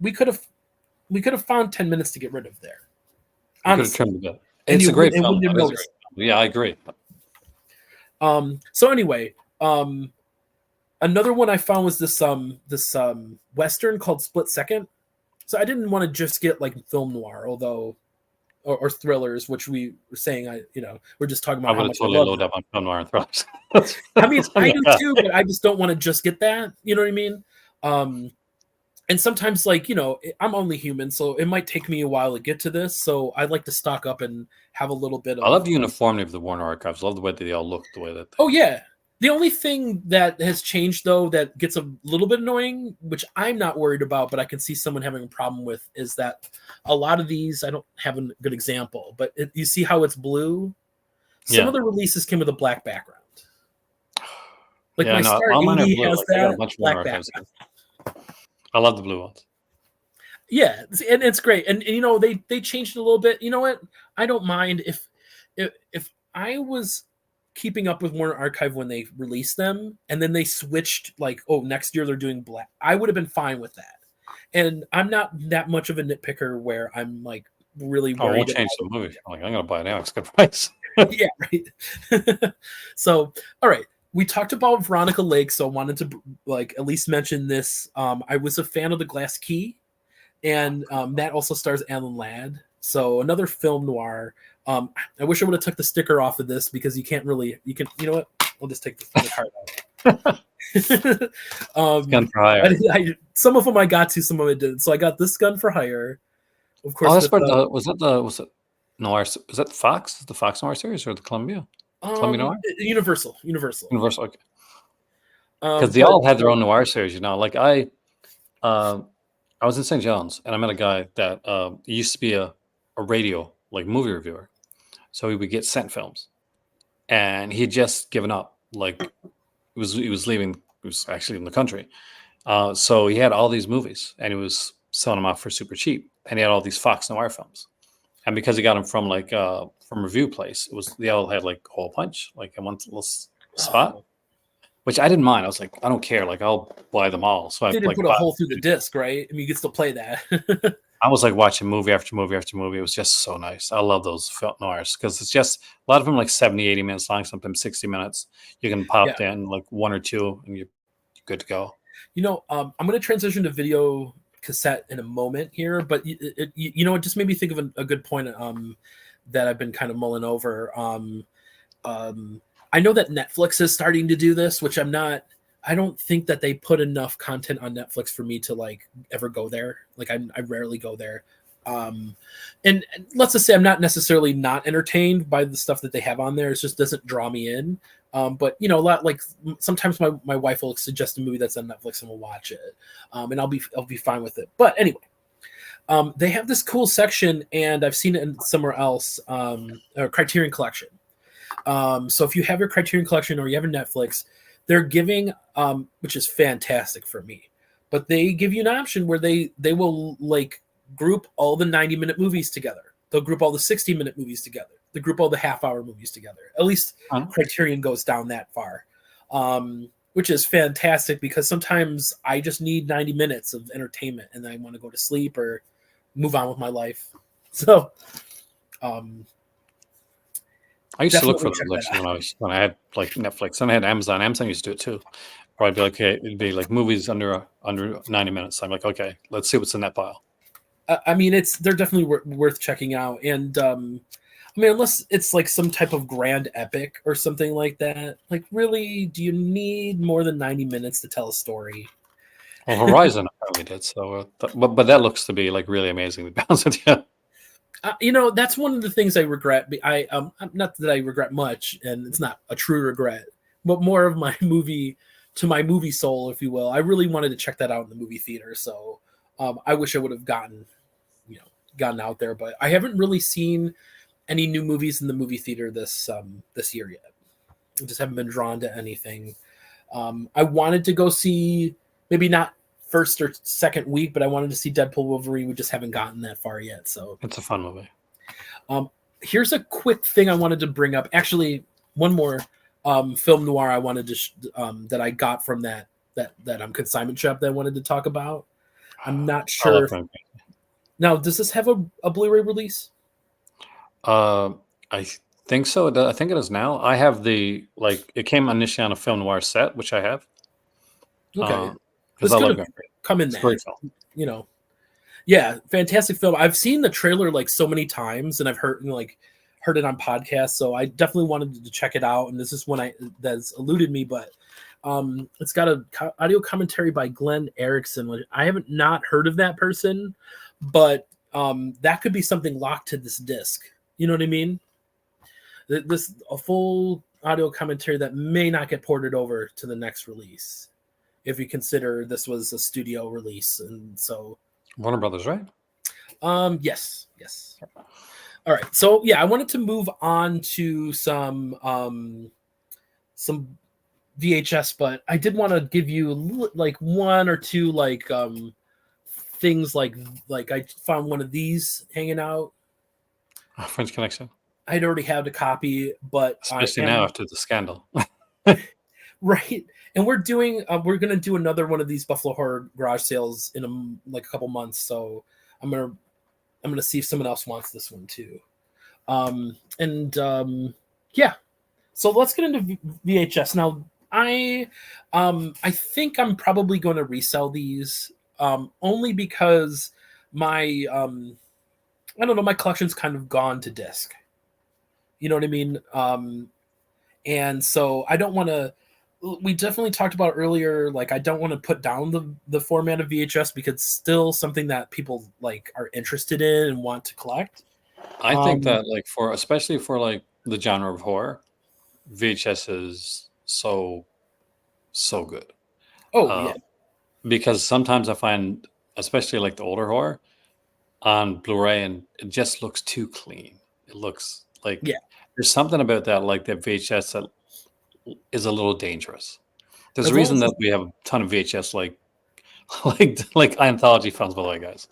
we could have found 10 minutes to get rid of there, you could have honestly, trimmed a bit. and It's you a great wouldn't film. have It is a great noticed. film. Yeah, I agree. So anyway, another one I found was this western called Split Second. So I didn't want to just get like film noir, although or thrillers, which we were saying we're just talking I about how would have much I totally love loaded them. up on film noir and thrillers. I mean, I do Yeah. too, but I just don't want to just get that. You know what I mean? And sometimes, like I'm only human, so it might take me a while to get to this. So I'd like to stock up and have a little bit I love of. the uniformity of the Warner Archives. I love the way that they all look, the way that Oh yeah. The only thing that has changed though that gets a little bit annoying, which I'm not worried about, but I can see someone having a problem with, is that a lot of these, I don't have a good example, but you see how it's blue? Some yeah. of the releases came with a black background. Like Yeah, my no, Star all mine are 80 blue. has Like I got a that bunch of Warner black Archives. background. I love the blue ones. Yeah, and it's great. And they changed it a little bit. You know what? I don't mind if I was keeping up with Warner Archive when they released them and then they switched like, oh, next year they're doing black. I would have been fine with that. And I'm not that much of a nitpicker where I'm like really Oh, it won't worried change about the movie. I'm like, I'm gonna buy it now. It's a good price. yeah, right. So, all right. We talked about Veronica Lake, so I wanted to like at least mention this. I was a fan of The Glass Key, and that also stars Alan Ladd. So another film noir. I wish I would have took the sticker off of this because you can't really. You can. You know what? I'll just take the card out. Gun for hire. Some of them I got to, some of them I didn't. So I got this Gun for Hire, of Oh, course. that's With where the was it Noir? Was that Fox? The Fox Noir series or the Columbia? Columbia Noir? Universal. Universal. Okay. Because they But all had their own noir series, Like uh, I was in St. John's and I met a guy that he used to be a radio like movie reviewer, so he would get sent films, and he had just given up. Like he was leaving. He was actually in the country, so he had all these movies and he was selling them off for super cheap, and he had all these Fox Noir films. And because he got them from from Review Place, they all had like a hole punch, like in one little spot, oh, which I didn't mind. I was like, I don't care, like I'll buy them all. So I they didn't like put a bought. hole through the disc, right? I mean, you can still play that. I was like watching movie after movie after movie. It was just so nice. I love those film noirs because it's just a lot of them like 70, 80 minutes long, sometimes 60 minutes. You can pop Yeah. in like one or two and you're good to go. I'm going to transition to video cassette in a moment here, but it just made me think of a good point that I've been kind of mulling over. I know that Netflix is starting to do this, which I don't think that they put enough content on Netflix for me to like ever go there. Like I rarely go there. And let's just say I'm not necessarily not entertained by the stuff that they have on there. It just doesn't draw me in. But a lot like sometimes my wife will suggest a movie that's on Netflix and we'll watch it. And I'll be fine with it. But anyway, they have this cool section, and I've seen it somewhere else, a Criterion Collection. So if you have your Criterion Collection or you have a Netflix, they're giving, which is fantastic for me, but they give you an option where they will like group all the 90-minute movies together. They'll group all the 60-minute movies together. They group all the half-hour movies together. At least Criterion goes down that far, which is fantastic because sometimes I just need 90 minutes of entertainment and I want to go to sleep or move on with my life. So, I used to look for the collection when I had like Netflix, and I had Amazon. Amazon used to do it too. Or I'd be like, okay, it'd be like movies under 90 minutes. I'm like, okay, let's see what's in that pile. I mean, they're definitely worth checking out, and I mean, unless it's like some type of grand epic or something like that. Like, really, do you need more than 90 minutes to tell a story? Well, Horizon apparently did so, but that looks to be like really amazing. To be honest with you. That's one of the things I regret. Not that I regret much, and it's not a true regret, but more of my movie soul, if you will. I really wanted to check that out in the movie theater, so I wish I would have gotten out there, but I haven't really seen any new movies in the movie theater this year yet. I just haven't been drawn to anything. I wanted to go see, maybe not first or second week, but I wanted to see Deadpool Wolverine. We just haven't gotten that far yet. So it's a fun movie. Here's a quick thing I wanted to bring up. Actually, one more film noir I wanted to that I got from that consignment shop that I wanted to talk about. I'm not sure. Now, does this have a Blu-ray release? I think so. I think it is now. I have it came initially on a film noir set, which I have. Okay. Because I love it. Come in there. Yeah, fantastic film. I've seen the trailer like so many times, and I've heard it on podcasts. So I definitely wanted to check it out. And this is one that's eluded me, but it's got a audio commentary by Glenn Erickson, which I haven't not heard of that person, but that could be something locked to this disc. You know what I mean? A full audio commentary that may not get ported over to the next release, if you consider this was a studio release. And so Warner Brothers, right? Yes. All right. So yeah, I wanted to move on to some VHS, but I did want to give you like one or two things like I found one of these hanging out. French Connection. I'd already had a copy, but especially now after the scandal. right. And we're gonna do another one of these Buffalo Horror garage sales in like a couple months. So I'm gonna I'm gonna see if someone else wants this one too. And yeah, so let's get into VHS now. I think I'm probably going to resell these, only because my I don't know, my collection's kind of gone to disc. You know what I mean? And so I don't want to. We definitely talked about earlier. Like, I don't want to put down the format of VHS because it's still something that people like are interested in and want to collect. I think Um, that like for especially for like the genre of horror, VHS is so good. oh Uh, yeah, because sometimes I find, especially like the older horror on Blu-ray, and it just looks too clean. It looks like yeah. there's something about that, like that VHS that is a little dangerous. There's a As long reason as that we have a ton of VHS, like like anthology films, by the way, guys,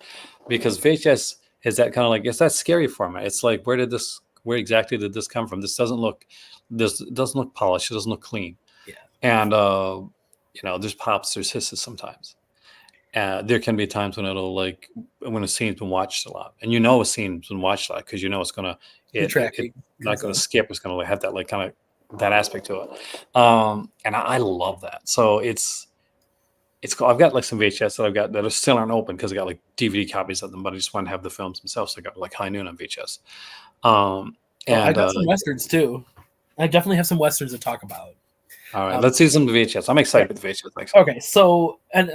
because VHS is that kind of like it's that scary format. It's like where exactly did this come from? This doesn't look polished. It doesn't look clean, yeah, and there's pops, there's hisses sometimes. There can be times when it'll like when a scene's been watched a lot, and a scene's been watched a lot because it's gonna it detracting not because gonna skip. It's gonna like have that like kind of that aspect to it, and I love that. So it's cool. I've got like some VHS that I've got that are still aren't open because I got like DVD copies of them, but I just want to have the films themselves. So I got like High Noon on VHS. Um, oh, I and got some westerns too. I definitely have some westerns to talk about. all right, Um, let's see some VHS. I'm yeah. excited with VHS. Actually. Okay, so and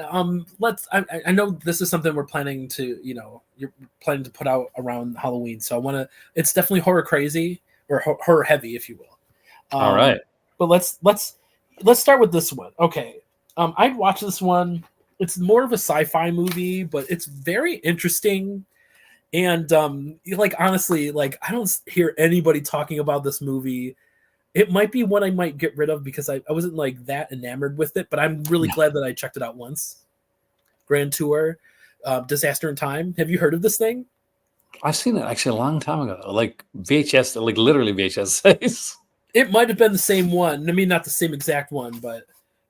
let's. I know this is something we're planning to. You're planning to put out around Halloween, so I want to. It's definitely horror crazy or horror heavy, if you will. All right. But let's start with this one. Okay, I'd watch this one. It's more of a sci-fi movie, but it's very interesting. And like honestly, like I don't hear anybody talking about this movie. It might be one I might get rid of because I wasn't like that enamored with it, but I'm really glad that I checked it out once. Grand Tour, Disaster in Time. Have you heard of this thing? I've seen it actually a long time ago, like VHS, like literally VHS. It might have been the same one. I mean, not the same exact one, but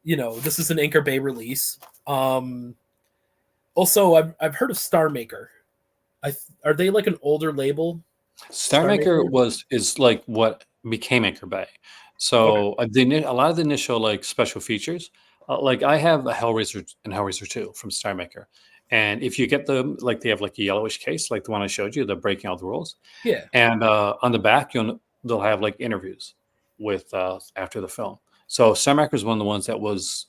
this is an Anchor Bay release. Also, I've heard of Star Maker. Are they like an older label? Star Star Maker Maker. is like what became Anchor Bay. Okay. So a lot of the initial like special features, like I have a Hellraiser and Hellraiser 2 from Star Maker. And if you get them, like they have like a yellowish case, like the one I showed you, the breaking all the rules. Yeah. And on the back, they'll have like interviews with after the film. So Star Maker is one of the ones that was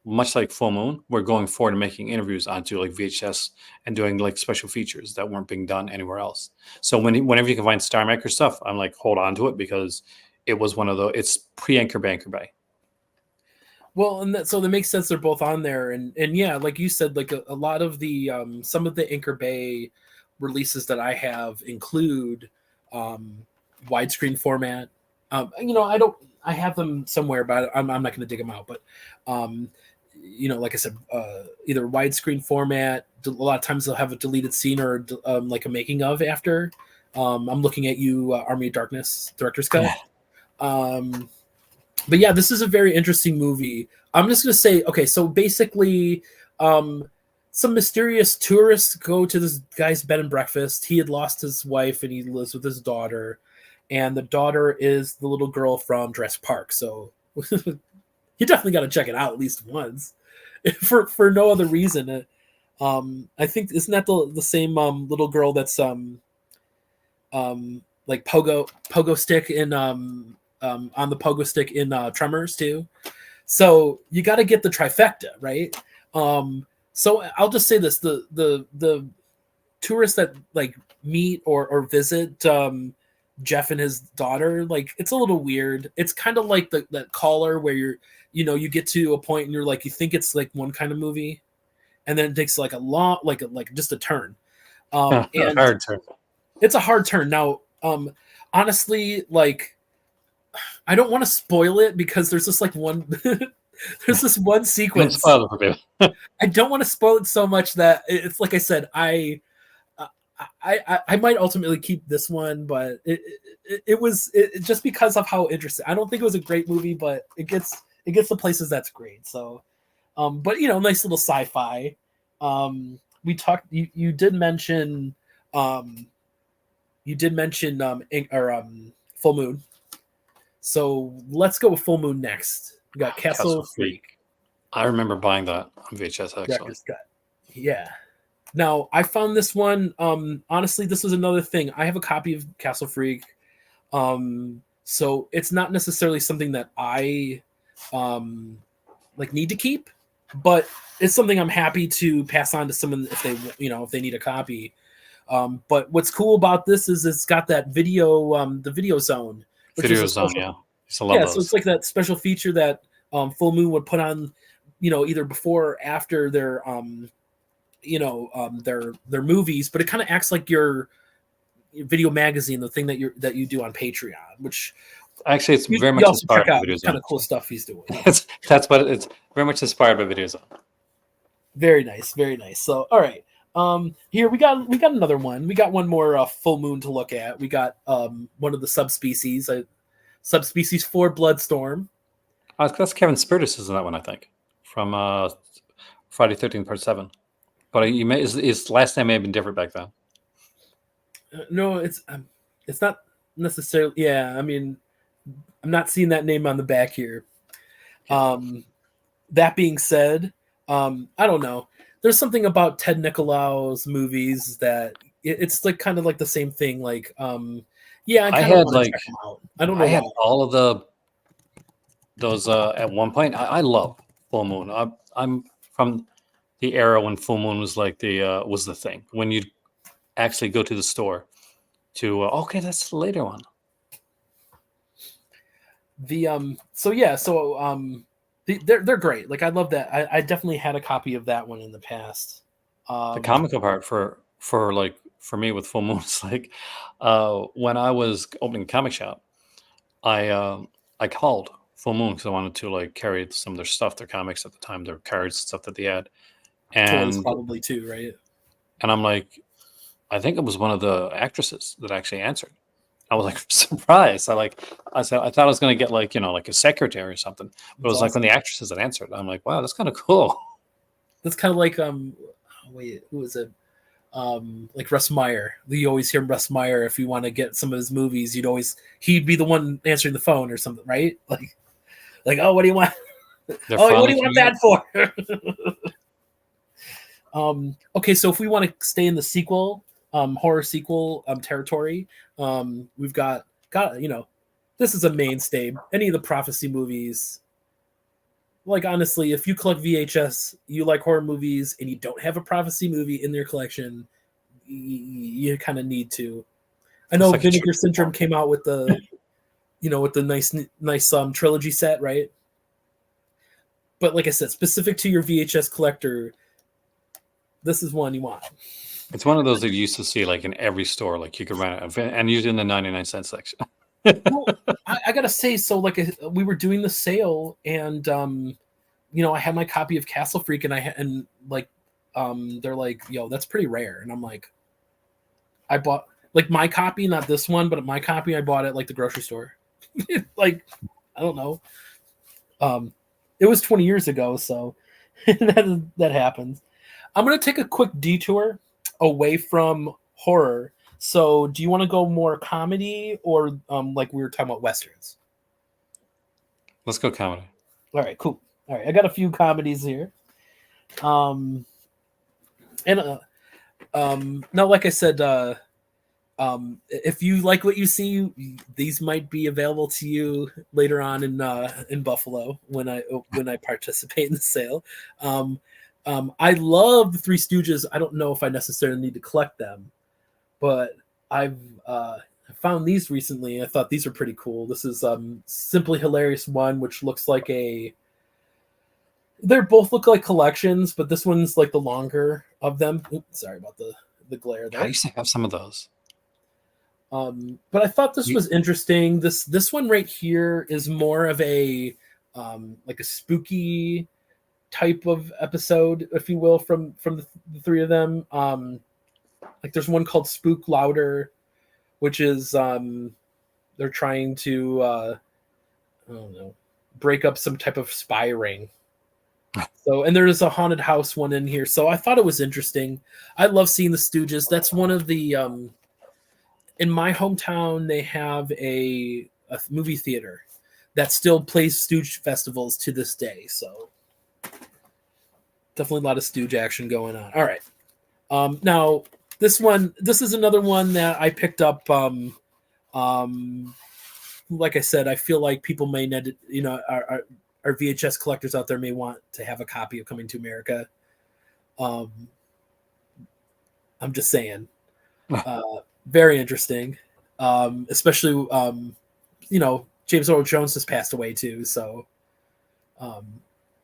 much like Full Moon. We're going forward and making interviews onto like VHS and doing like special features that weren't being done anywhere else. So whenever you can find Star Maker stuff, I'm like hold on to it because it was one of the it's pre Anchor Bay. Well, and so that makes sense. They're both on there, and yeah, like you said, like a lot of the some of the Anchor Bay releases that I have include um, widescreen format. I have them somewhere, but I'm not going to dig them out. But like I said, either widescreen format. A lot of times they'll have a deleted scene or like a making of after. I'm looking at you, Army of Darkness director's cut. But yeah, this is a very interesting movie. I'm just gonna say, okay, so basically, some mysterious tourists go to this guy's bed and breakfast. He had lost his wife and he lives with his daughter, and the daughter is the little girl from Jurassic Park. So you definitely got to check it out at least once, for no other reason. I think isn't that the same little girl that's like pogo stick in on the pogo stick in Tremors too. So you got to get the trifecta, right? So I'll just say this: the tourists that like meet or visit Jeff and his daughter, like it's a little weird. It's kind of like that caller where you get to a point and you're like you think it's like one kind of movie, and then it takes like a long like just a turn. And Hard turn. it's a hard turn. Now, honestly, like I don't want to spoil it because there's this like one there's this one Don't sequence. spoil it for me. I don't want to spoil it so much that it's like I said, I might ultimately keep this one, but it was just because of how interesting. I don't think it was a great movie, but it gets to places that's great. So, but nice little sci-fi. We talked. You did mention, um, Full Moon. So let's go with Full Moon next. We got Castle Castle Freak. Freak, I remember buying that on VHS actually. Director's Cut. Yeah. Now I found this one. Honestly, this was another thing. I have a copy of Castle Freak. So it's not necessarily something that I need to keep, but it's something I'm happy to pass on to someone if they need a copy. But what's cool about this is it's got that video, the video zone, which Video is a Zone, special, yeah. I used to love yeah. those. So it's like that special feature that Full Moon would put on, either before or after their their movies, but it kind of acts like your video magazine, the thing that you do on Patreon, which Actually, it's you very much also inspired check by out Video kind Zone. of cool stuff he's doing. That's what it's very much inspired by Video Zone. Very nice, very nice. So, all right, here we got another one. We got one more Full Moon to look at. We got one of the subspecies, subspecies 4, Bloodstorm. That's Kevin Spirtus is in that one, I think, from Friday 13th Part 7. But his last name may have been different back then. No, it's not necessarily. Yeah, I mean, I'm not seeing that name on the back here. That being said, I don't know. There's something about Ted Nicolau's movies that it's like kind of like the same thing. Like, yeah, I kind of want to check them out. I don't know. I had all of those at one point. I love Full Moon. I'm from the era when Full Moon was like was the thing, when you actually go to the store to okay, that's the later one. They're great. Like, I love that. I definitely had a copy of that one in the past. The comical part for me with Full Moon is like when I was opening a comic shop, I called Full Moon because I wanted to like carry some of their stuff, their comics at the time, their cards, stuff that they had, toys and probably too, right? and I'm like, I think it was one of the actresses that actually answered. I was like surprised. I said I thought I was going to get like like a secretary or something, but it was like when the actresses that answered. I'm like, wow, that's kind of cool. That's kind of like wait, who was it? Like Russ Meyer. You always hear Russ Meyer if you want to get some of his movies. He'd be the one answering the phone or something, right? Like, oh, what do you want? What do you want that for? Okay, so if we want to stay in the sequel, horror sequel territory, we've got this is a mainstay. Any of the Prophecy movies. Like, honestly, if you collect VHS, you like horror movies, and you don't have a Prophecy movie in your collection, you kind of need to. I know like Vinegar Syndrome came out with the, with the nice trilogy set, right? But like I said, specific to your VHS collector, this is one you want. It's one of those that you used to see like in every store, like you could rent it, and usually in the 99-cent section. Well, I gotta say, so like we were doing the sale, and I had my copy of Castle Freak, and they're like, yo, that's pretty rare, and I'm like, I bought like my copy, not this one, but my copy I bought at like the grocery store. Like, I don't know. It was 20 years ago, so that happens. I'm gonna take a quick detour away from horror. So, do you want to go more comedy or like we were talking about westerns? Let's go comedy. All right, cool. All right, I got a few comedies here. Now, like I said, if you like what you see, these might be available to you later on in Buffalo when I participate in the sale. I love the Three Stooges. I don't know if I necessarily need to collect them, but I've found these recently. I thought these were pretty cool. This is Simply Hilarious 1, which looks like they both look like collections, but this one's like the longer of them. Oops, sorry about the glare there. I used to have some of those. But I thought this was interesting. This one right here is more of a like a spooky type of episode, if you will, from the three of them. Like there's one called Spook Louder, which is they're trying to I don't know. break up some type of spy ring. So, and there's a haunted house one in here. So I thought it was interesting. I love seeing the Stooges. That's one of the in my hometown they have a movie theater that still plays Stooge festivals to this day. So definitely a lot of Stooge action going on. All right. Now this is another one that I picked up. Like I said, I feel like people may need, our VHS collectors out there may want to have a copy of Coming to America. I'm just saying, very interesting, especially James Earl Jones has passed away too, so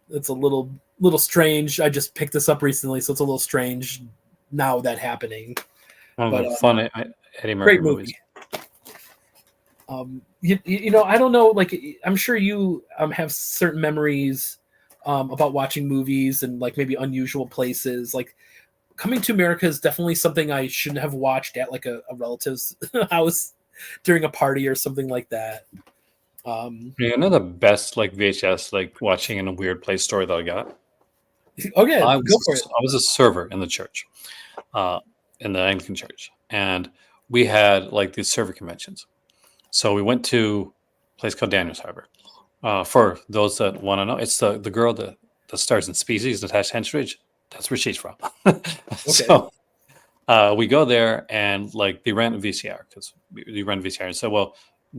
it's a little strange. I just picked this up recently, so it's a little strange now that happening. But fun Eddie Murphy great movies. Movie. I don't know. Like, I'm sure you have certain memories about watching movies and like maybe unusual places. Like, Coming to America is definitely something I shouldn't have watched at like a relative's house during a party or something like that. The best like VHS like watching in a weird place story that I got. Okay, I go for it. was a server in the church, in the Anglican church, and we had like these server conventions. So we went to a place called Daniels Harbor. For those that want to know, it's the girl that stars in Species, Natasha Henstridge. That's where she's from. So we go there and like they rent a VCR because we rent a VCR and said, well,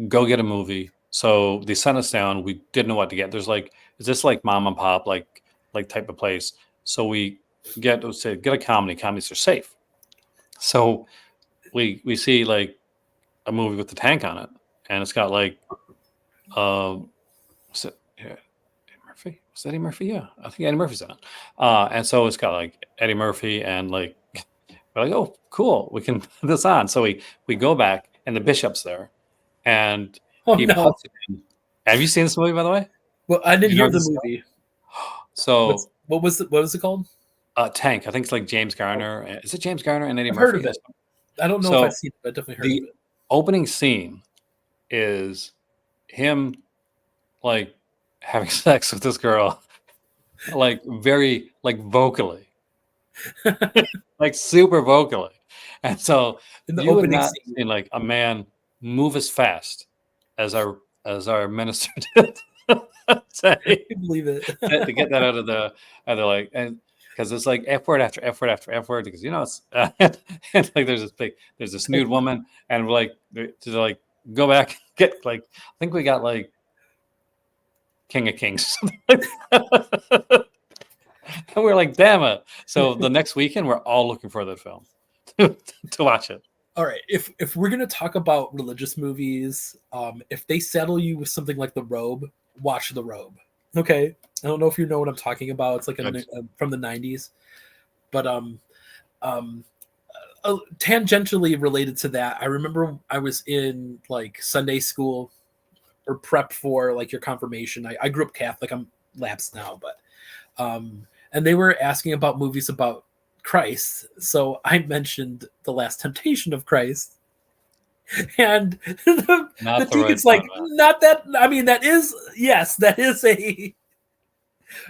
go get a movie. So they sent us down. We didn't know what to get. There's like, is this like mom and pop like type of place? So we get a comedy. Comedies are safe. So we see like a movie with the tank on it, and it's got like, was it Eddie Murphy? Was that Eddie Murphy? Yeah, I think Eddie Murphy's in it. And so it's got like Eddie Murphy, and like we're like, oh, cool, we can put this on. So we go back, and the bishop's there, and he puts it in. Have you seen this movie, by the way? Well, I didn't hear the movie. So what was it called? Tank. I think it's like James Garner. Is it James Garner and Eddie Murphy? Heard of it. I don't know if I've seen it, but I definitely heard of it. Opening scene is him like having sex with this girl, like very like vocally, like super vocally, and so In the you would opening not scene. see like a man move as fast as our minister did. I believe it. To get that out of the like, and because it's like F word after F word after F word, because it's and like there's this nude woman, and we're like to like go back get like I think we got like King of Kings, and we're like, damn it. So the next weekend we're all looking for that film to watch it. All right, if we're gonna talk about religious movies, if they saddle you with something like The Robe, watch The Robe. Okay, I don't know if you know what I'm talking about. It's like from the '90s, but tangentially related to that, I remember I was in like Sunday school or prep for like your confirmation. I grew up Catholic. I'm lapsed now, but and they were asking about movies about Christ. So I mentioned The Last Temptation of Christ. And the deacon's like, not that. I mean, that is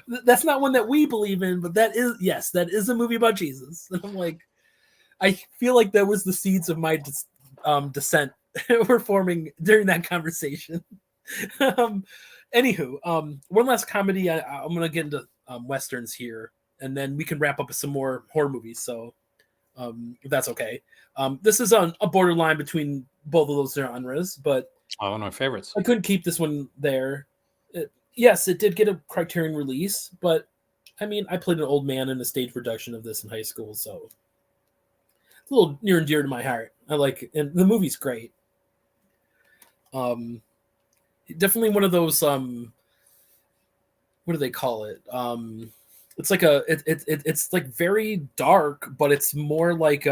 that's not one that we believe in, but that is a movie about Jesus. And I'm like, I feel like that was the seeds of my dissent were forming during that conversation. Anywho, one last comedy. I'm gonna get into westerns here, and then we can wrap up with some more horror movies. So, if that's okay. This is on a borderline between both of those genres, but one of my favorites. I couldn't keep this one there. Yes, it did get a Criterion release, but I mean, I played an old man in a stage production of this in high school, so it's a little near and dear to my heart. I like it, and the movie's great. Definitely one of those. What do they call it? It's like it's like very dark, but it's more like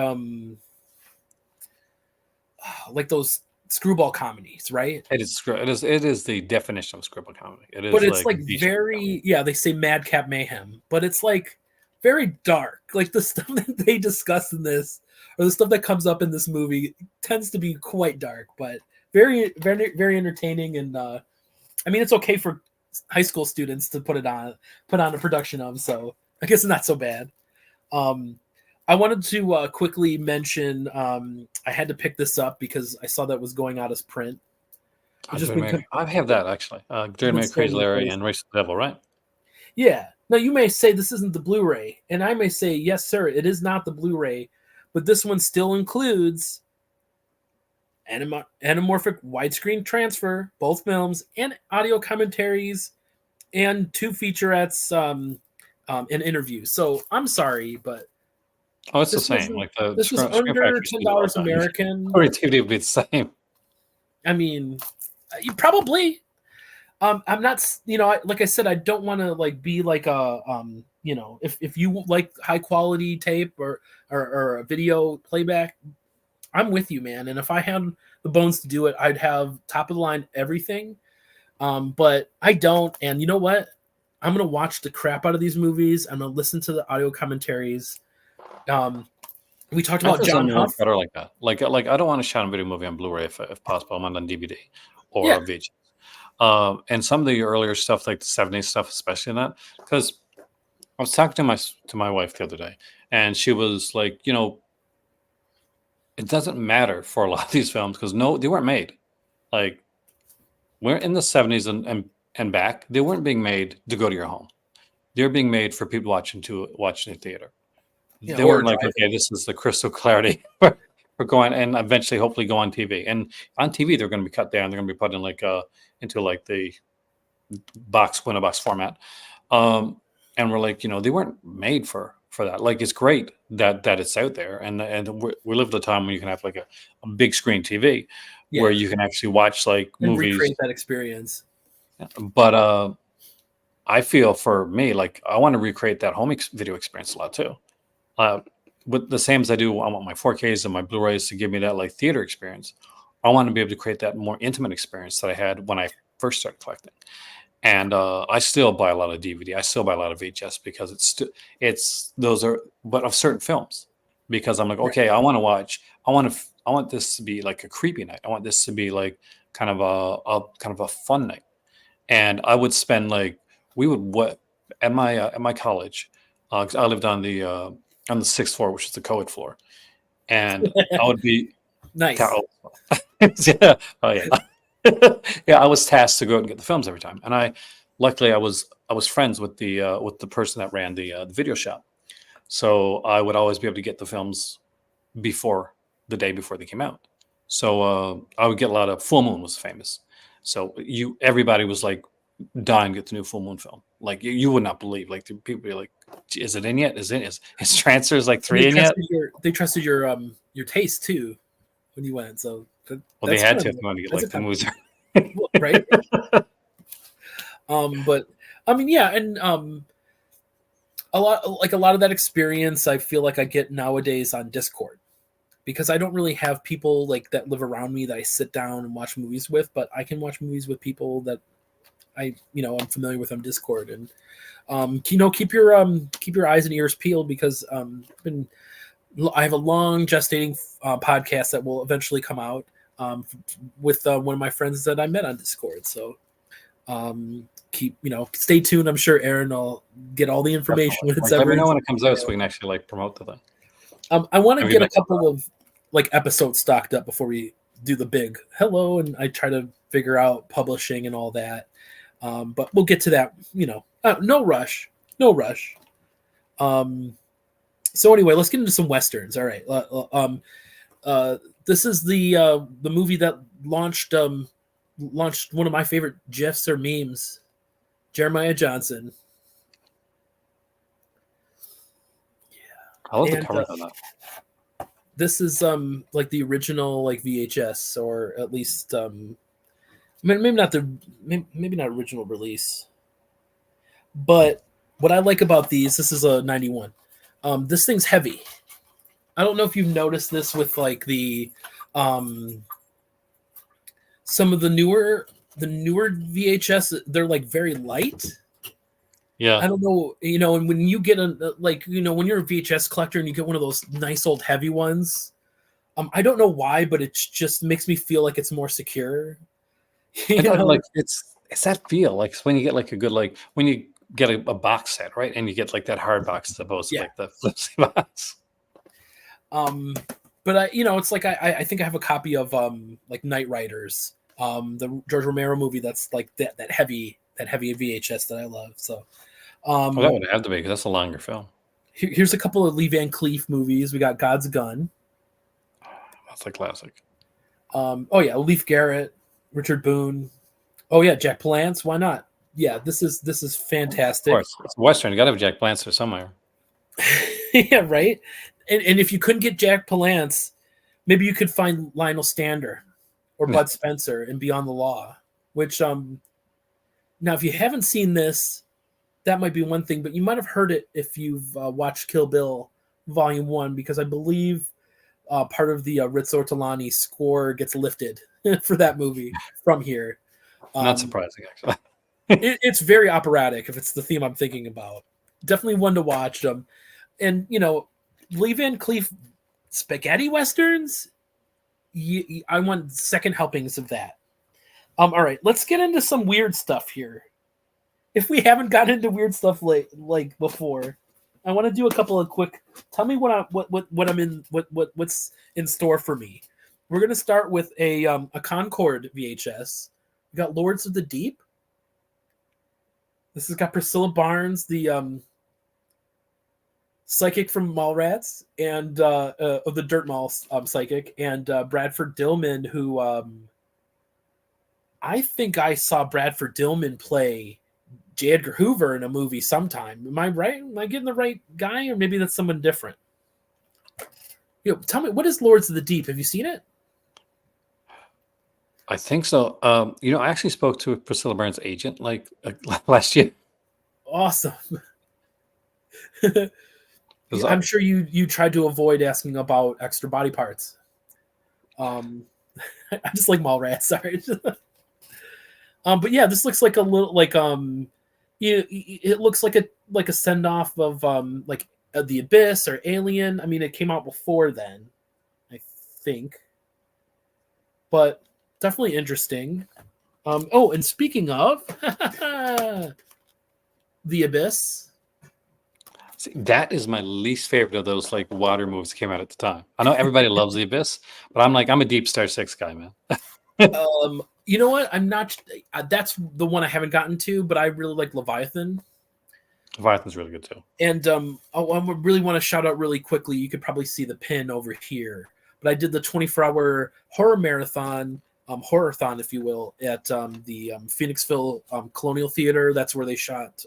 those screwball comedies, right? It is the definition of screwball comedy. It is, but it's like very comedy. They say madcap mayhem, but it's like very dark. Like the stuff that they discuss in this, or the stuff that comes up in this movie, tends to be quite dark, but very, very, very entertaining. And I mean, it's okay for high school students to put on a production of. So I guess it's not so bad. I wanted to quickly mention. I had to pick this up because I saw that was going out as print. It's just been I have that actually. it's Dirty been Mary, so Crazy many Larry, places. and Race to the Devil, right? Yeah. Now you may say this isn't the Blu-ray, and I may say yes, sir, it is not the Blu-ray, but this one still includes anamorphic widescreen transfer, both films, and audio commentaries, and 2 featurettes, and interviews. So I'm sorry, but Oh, it's the this same. wasn't. Like the This was Screen under Factory used to do that all $10 the time. American. Creativity would be the same. I mean, you probably. I'm not. Like I said, I don't want to like be like a. If you like high quality tape or a video playback, I'm with you, man. And if I had the bones to do it, I'd have top of the line everything. But I don't. And you know what? I'm gonna watch the crap out of these movies. I'm gonna listen to the audio commentaries. We talked I about feel John something more Huff. better like that. Like I don't want to shot a video movie on Blu-ray if possible. I'm on DVD Yeah, or VHS. And some of the earlier stuff, like the '70s stuff, especially in that, because I was talking to my wife the other day, and she was like, it doesn't matter for a lot of these films because no, they weren't made. Like we're in the '70s and back, they weren't being made to go to your home. They're being made for people watching in theater. They or weren't like, driving. okay, this is the crystal clarity for going and eventually hopefully go on TV. And on TV, they're going to be cut down. They're going to be put in into like the window box format. And we're like, they weren't made for that. Like, it's great that it's out there. And we live at a time when you can have like a big screen TV Yeah, where you can actually watch like and movies. recreate that experience. But I feel for me, like I want to recreate that home video experience a lot too. Uh, with the same as I do, I want my 4Ks and my Blu-rays to give me that like theater experience. I want to be able to create that more intimate experience that I had when I first started collecting. And I still buy a lot of DVD. I still buy a lot of VHS because it's those are but of certain films because I'm like, Right. okay, I want this to be like a creepy night. I want this to be like kind of a fun night. And I would spend like we would what at my college 'cause I lived on the 6th floor, which is the co-ed floor, and I would be Nice. yeah, oh yeah, yeah. I was tasked to go out and get the films every time, and luckily I was friends with the person that ran the video shop, so I would always be able to get the films before the day before they came out. So I would get a lot of Full Moon was famous, so everybody was like dying to get the new Full Moon film. Like you would not believe. Like the people be like, "Is it in yet? Is Transfers like And they 3 in yet?" trusted your taste too when you went. So Well, they that's had kind to of if they wanted to get that's a like the movies. right. But I mean, yeah, and a lot of that experience I feel like I get nowadays on Discord because I don't really have people like that live around me that I sit down and watch movies with, but I can watch movies with people that I'm familiar with on Discord. And keep your eyes and ears peeled because I have a long gestating podcast that will eventually come out with one of my friends that I met on Discord. So stay tuned. I'm sure Aaron will get all the information when it's Like, let me ever. know when it comes out so we can actually like promote the thing. I want to Have you get a been- couple of like episodes stocked up before we do the big hello, and I try to figure out publishing and all that. But we'll get to that. No rush, no rush. So anyway, let's get into some westerns. All right. This is the movie that launched one of my favorite gifs or memes, Jeremiah Johnson. I love the And cover on that. this is like the original like VHS, or at least maybe not maybe not original release. But what I like about this is a 91. This thing's heavy. I don't know if you've noticed this with like the some of the newer VHS, they're like very light. Yeah, I don't know, and when you get when you're a VHS collector and you get one of those nice old heavy ones, I don't know why, but it just makes me feel like it's more secure. I don't like it's that feel like it's when you get like a good like when you get a box set, right? And you get like that hard box as opposed to Yeah. like the flimsy box. Um, but it's like I think I have a copy of like Night Riders, the George Romero movie that's like that heavy VHS that I love. So Well, that um, would have to be because that's a longer film. here's a couple of Lee Van Cleef movies. We got God's Gun. That's a classic. Oh yeah, Leif Garrett, Richard Boone. Oh yeah, Jack Palance. Why not? Yeah, this is Of fantastic. course, it's a Western. You got to have Jack Palance somewhere. Yeah, right. And if you couldn't get Jack Palance, maybe you could find Lionel Stander or Bud Spencer in Beyond the Law. Which now if you haven't seen this, that might be one thing, but you might have heard it if you've watched Kill Bill Volume 1, because I believe part of the Ritz Ortolani score gets lifted for that movie from here. Not surprising, actually. It's very operatic if it's the theme I'm thinking about. Definitely one to watch. And Lee Van Cleef spaghetti westerns. I want second helpings of that. All right, let's get into some weird stuff here. If we haven't gotten into weird stuff like before, I want to do a couple of quick. Tell me what's in store for me. We're gonna start with a Concord VHS. We got Lords of the Deep. This has got Priscilla Barnes, the psychic from Mallrats, and of the Dirt Mall psychic, and Bradford Dillman, who I think I saw Bradford Dillman play J. Edgar Hoover in a movie sometime. Am I right? Am I getting the right guy, or maybe that's someone different? Tell me, what is Lords of the Deep? Have you seen it? I think so. I actually spoke to Priscilla Barnes' agent like last year. Awesome. Was I'm sure you tried to avoid asking about extra body parts. I just like Mallrats, sorry. But yeah, this looks like a little like it looks like a send off of like The Abyss or Alien. I mean, it came out before then, I think, but definitely interesting. Oh, and speaking of The Abyss. See, that is my least favorite of those like water movies that came out at the time. I know everybody loves The Abyss, but I'm a Deep Star 6 guy, man. You know what? I'm not. That's the one I haven't gotten to, but I really like Leviathan. Leviathan's really good too. And I really want to shout out really quickly. You could probably see the pin over here, but I did the 24-hour horror marathon, horror-thon, if you will, at the Phoenixville Colonial Theater. That's where they shot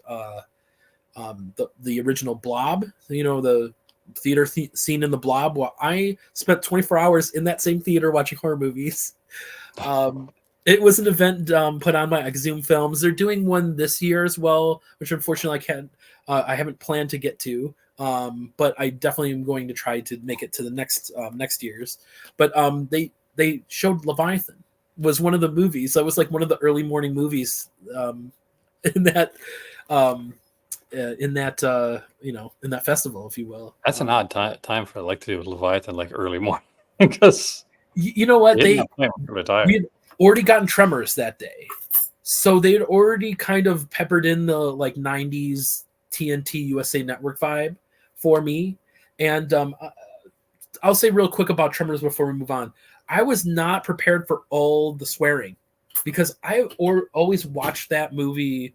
the original Blob. The theater scene in the Blob. Well, I spent 24 hours in that same theater watching horror movies. It was an event put on by Exhume Films. They're doing one this year as well, which unfortunately I haven't planned to get to. But I definitely am going to try to make it to the next year's. But they showed Leviathan was one of the movies. That was like one of the early morning movies in that in that festival, if you will. That's an odd time for like to do with Leviathan, like early morning, because you know what we had already gotten Tremors that day, so they'd already kind of peppered in the like 90s TNT USA Network vibe for me. And I'll say real quick about Tremors before we move on. I was not prepared for all the swearing, because I always watched that movie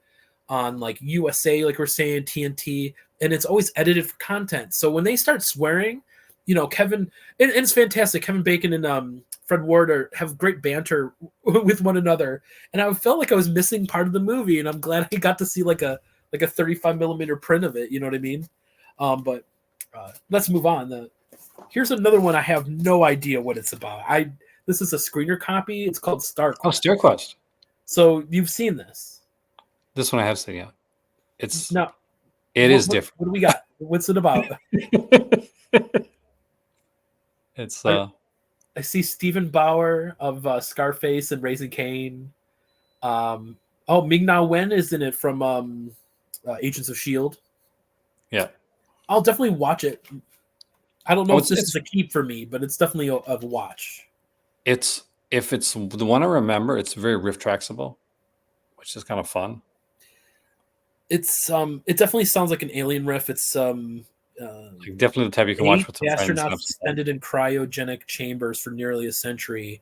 on like USA, like we're saying, TNT, and it's always edited for content. So when they start swearing, Kevin, and it's fantastic. Kevin Bacon and Fred Ward have great banter with one another, and I felt like I was missing part of the movie, and I'm glad I got to see like a 35 millimeter print of it. You know what I mean? But let's move on. Here's another one I have no idea what it's about. This is a screener copy. It's called StarQuest. Oh, StarQuest. So you've seen this? This one I have seen, yeah. It is different. What do we got? What's it about? It's I see Stephen Bauer of Scarface and Raising Cain. Ming-Na Wen is in it from Agents of S.H.I.E.L.D. Yeah. I'll definitely watch it. I don't know if this is a keep for me, but it's definitely a watch. If it's the one I remember, it's very riff tracksable, which is kind of fun. It definitely sounds like an Alien riff. It's Like definitely the type you can watch eight with some friends. And astronauts have some fun. suspended in cryogenic chambers for nearly a century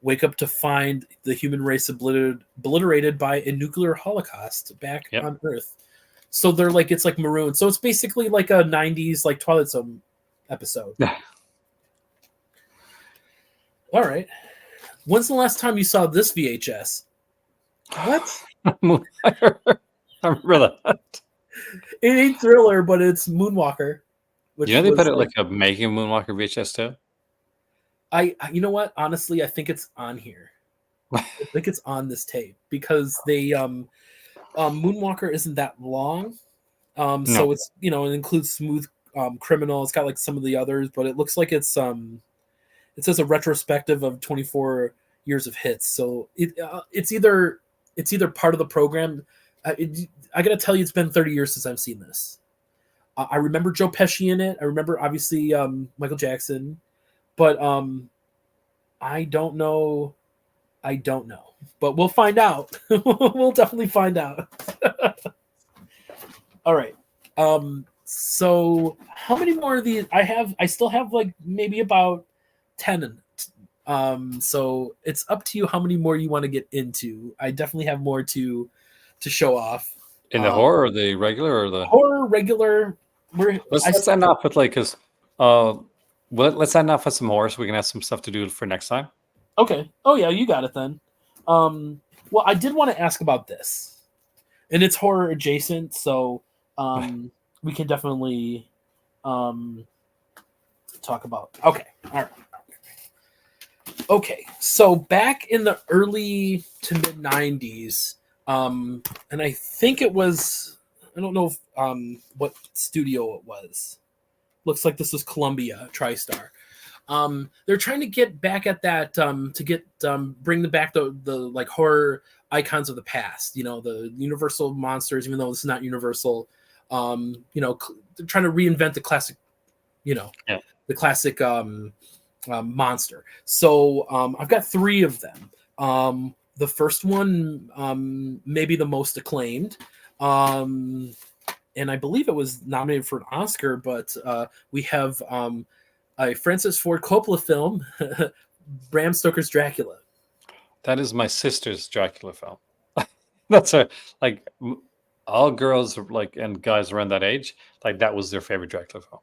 wake up to find the human race obliterated by a nuclear holocaust back Yep. on Earth. So they're like, it's like maroon. So it's basically like a 90s like Twilight Zone episode. All right. When's the last time you saw this VHS? What? I remember that. It ain't Thriller, but it's Moonwalker. Which You know they was put it like a Making of Moonwalker VHS too? you know what? Honestly, I think it's on here. I think it's on this tape because they Moonwalker isn't that long. So it's it includes Smooth Criminal. It's got like some of the others, but it looks like it says a retrospective of 24 years of hits. So it's either part of the program. I gotta tell you, it's been 30 years since I've seen this. I remember Joe Pesci in it. I remember obviously Michael Jackson, but I don't know. But we'll find out. We'll definitely find out. All right. So how many more of these I still have like maybe about 10. So it's up to you how many more you want to get into. I definitely have more to show off. In the horror or the regular or the horror regular. Let's end off with like let's end off with some horror so we can have some stuff to do for next time. Okay. Oh yeah, you got it then. Well, I did want to ask about this, and it's horror adjacent, so we can definitely talk about. Okay. All right. Okay. So back in the early to mid 90s, and I think it was. I don't know if, what studio it was. Looks like this was Columbia TriStar. They're trying to get back at that bring back the like horror icons of the past. The Universal monsters, even though this is not Universal. They're trying to reinvent the classic. The classic monster. So I've got 3 of them. The first one, maybe the most acclaimed. And I believe it was nominated for an Oscar, but we have a Francis Ford Coppola film, Bram Stoker's Dracula. That is my sister's Dracula film. That's all girls and guys around that age, like that was their favorite Dracula film.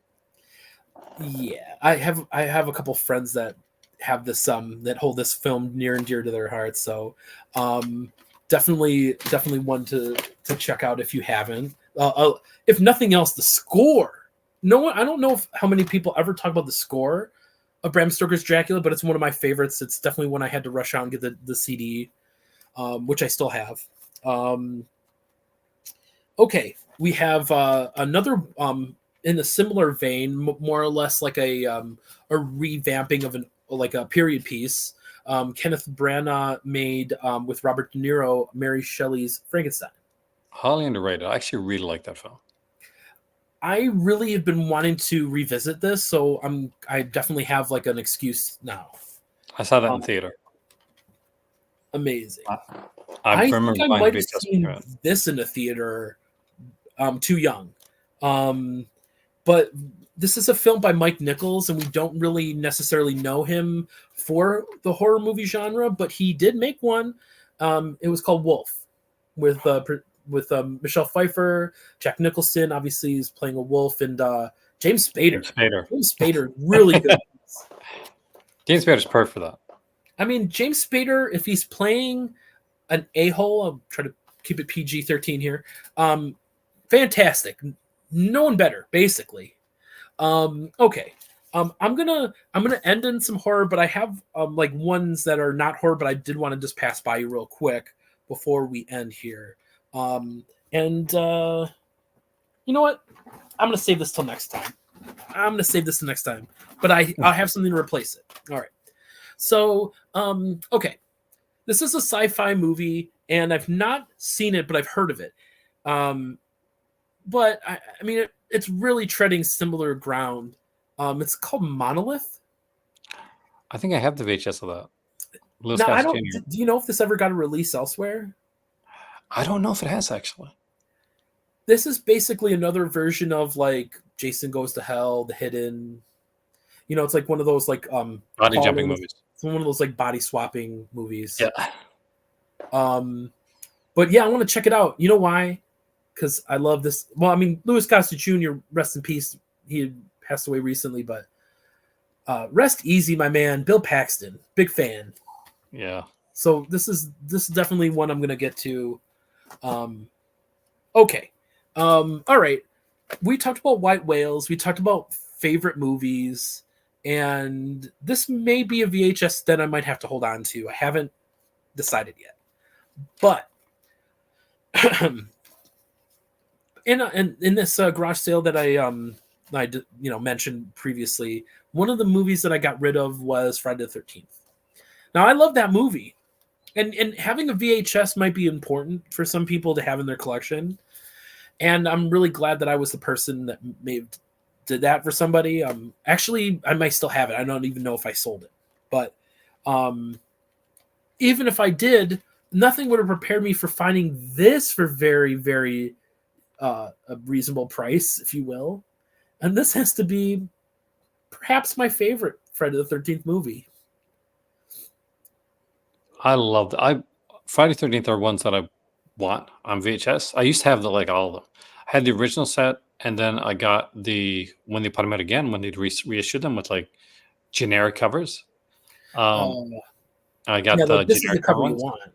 Yeah, I have a couple friends that have this that hold this film near and dear to their hearts. So definitely one to check out if you haven't. If nothing else, the score. I don't know how many people ever talk about the score of Bram Stoker's Dracula, but it's one of my favorites. It's definitely one I had to rush out and get the CD, which I still have. Okay, we have another in a similar vein, more or less like a revamping of a period piece. Kenneth Branagh made with Robert De Niro, Mary Shelley's Frankenstein. Highly underrated. I actually really like that film. I really have been wanting to revisit this, so I definitely have like an excuse now. I saw that in theater. Amazing. I remember think I might have seen this in a theater. Too young. But this is a film by Mike Nichols, and we don't really necessarily know him for the horror movie genre, but he did make one. It was called Wolf with Michelle Pfeiffer, Jack Nicholson, obviously is playing a wolf, and James Spader. James Spader, really good. James Spader's perfect for that. I mean, James Spader, if he's playing an a-hole, I'll try to keep it PG-13 here. Fantastic. No one better, basically. Okay. I'm gonna end in some horror, but I have like ones that are not horror, but I did want to just pass by you real quick before we end here. You know what? I'm gonna save this till next time. But I'll have something to replace it. All right. So, okay. This is a sci-fi movie, and I've not seen it, but I've heard of it. But I mean, it's really treading similar ground. It's called Monolith. I think I have the VHS of that. Now, do you know if this ever got a release elsewhere? I don't know if it has actually. This is basically another version of like Jason Goes to Hell, The Hidden. You know, it's like one of those like Body jumping callings. movies. It's one of those like body swapping movies. Yeah. Um, but yeah, I want to check it out. You know why? Because I love this. Well, I mean, Louis Gossett Jr. Rest in peace. He had passed away recently, but rest easy, my man. Bill Paxton, big fan. Yeah. So this is definitely one I'm gonna get to. Okay. All right. We talked about white whales. We talked about favorite movies, and this may be a VHS that I might have to hold on to. I haven't decided yet, but in this garage sale that I mentioned previously, one of the movies that I got rid of was Friday the 13th. Now I love that movie, and having a VHS might be important for some people to have in their collection. And I'm really glad that I was the person that did that for somebody. Actually, I might still have it. I don't even know if I sold it, but even if I did, nothing would have prepared me for finding this for very, very a reasonable price, if you will. And this has to be perhaps my favorite Friday the 13th movie. I love that. Friday 13th are ones that I want on VHS. I used to have all of them. I had the original set, and then I got when they put them out again, when they reissued them with like generic covers. Um, Uh, I got yeah, the like this is the generic cover cover you ones. want.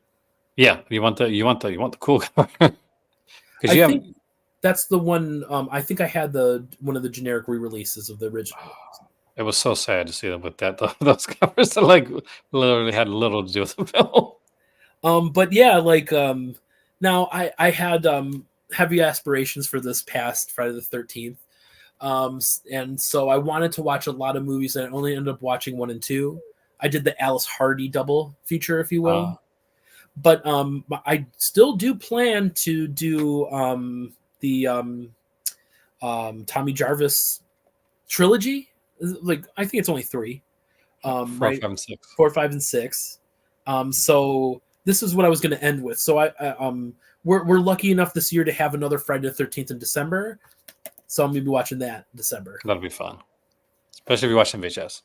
Yeah, you want the cool cover because I you have. think that's the one. I think I had one of the generic re-releases of the original. It was so sad to see them with those covers that like literally had little to do with the film. But yeah, like now I had heavy aspirations for this past Friday the 13th. And so I wanted to watch a lot of movies, and I only ended up watching 1 and 2. I did the Alice Hardy double feature, if you will. But I still do plan to do the Tommy Jarvis trilogy. Like I think it's only 3. 4, Right? 5, and 6. 4, 5, and 6. So this is what I was going to end with. So we're lucky enough this year to have another Friday the 13th in December. So I'm going to be watching that in December. That'll be fun, especially if you're watching VHS.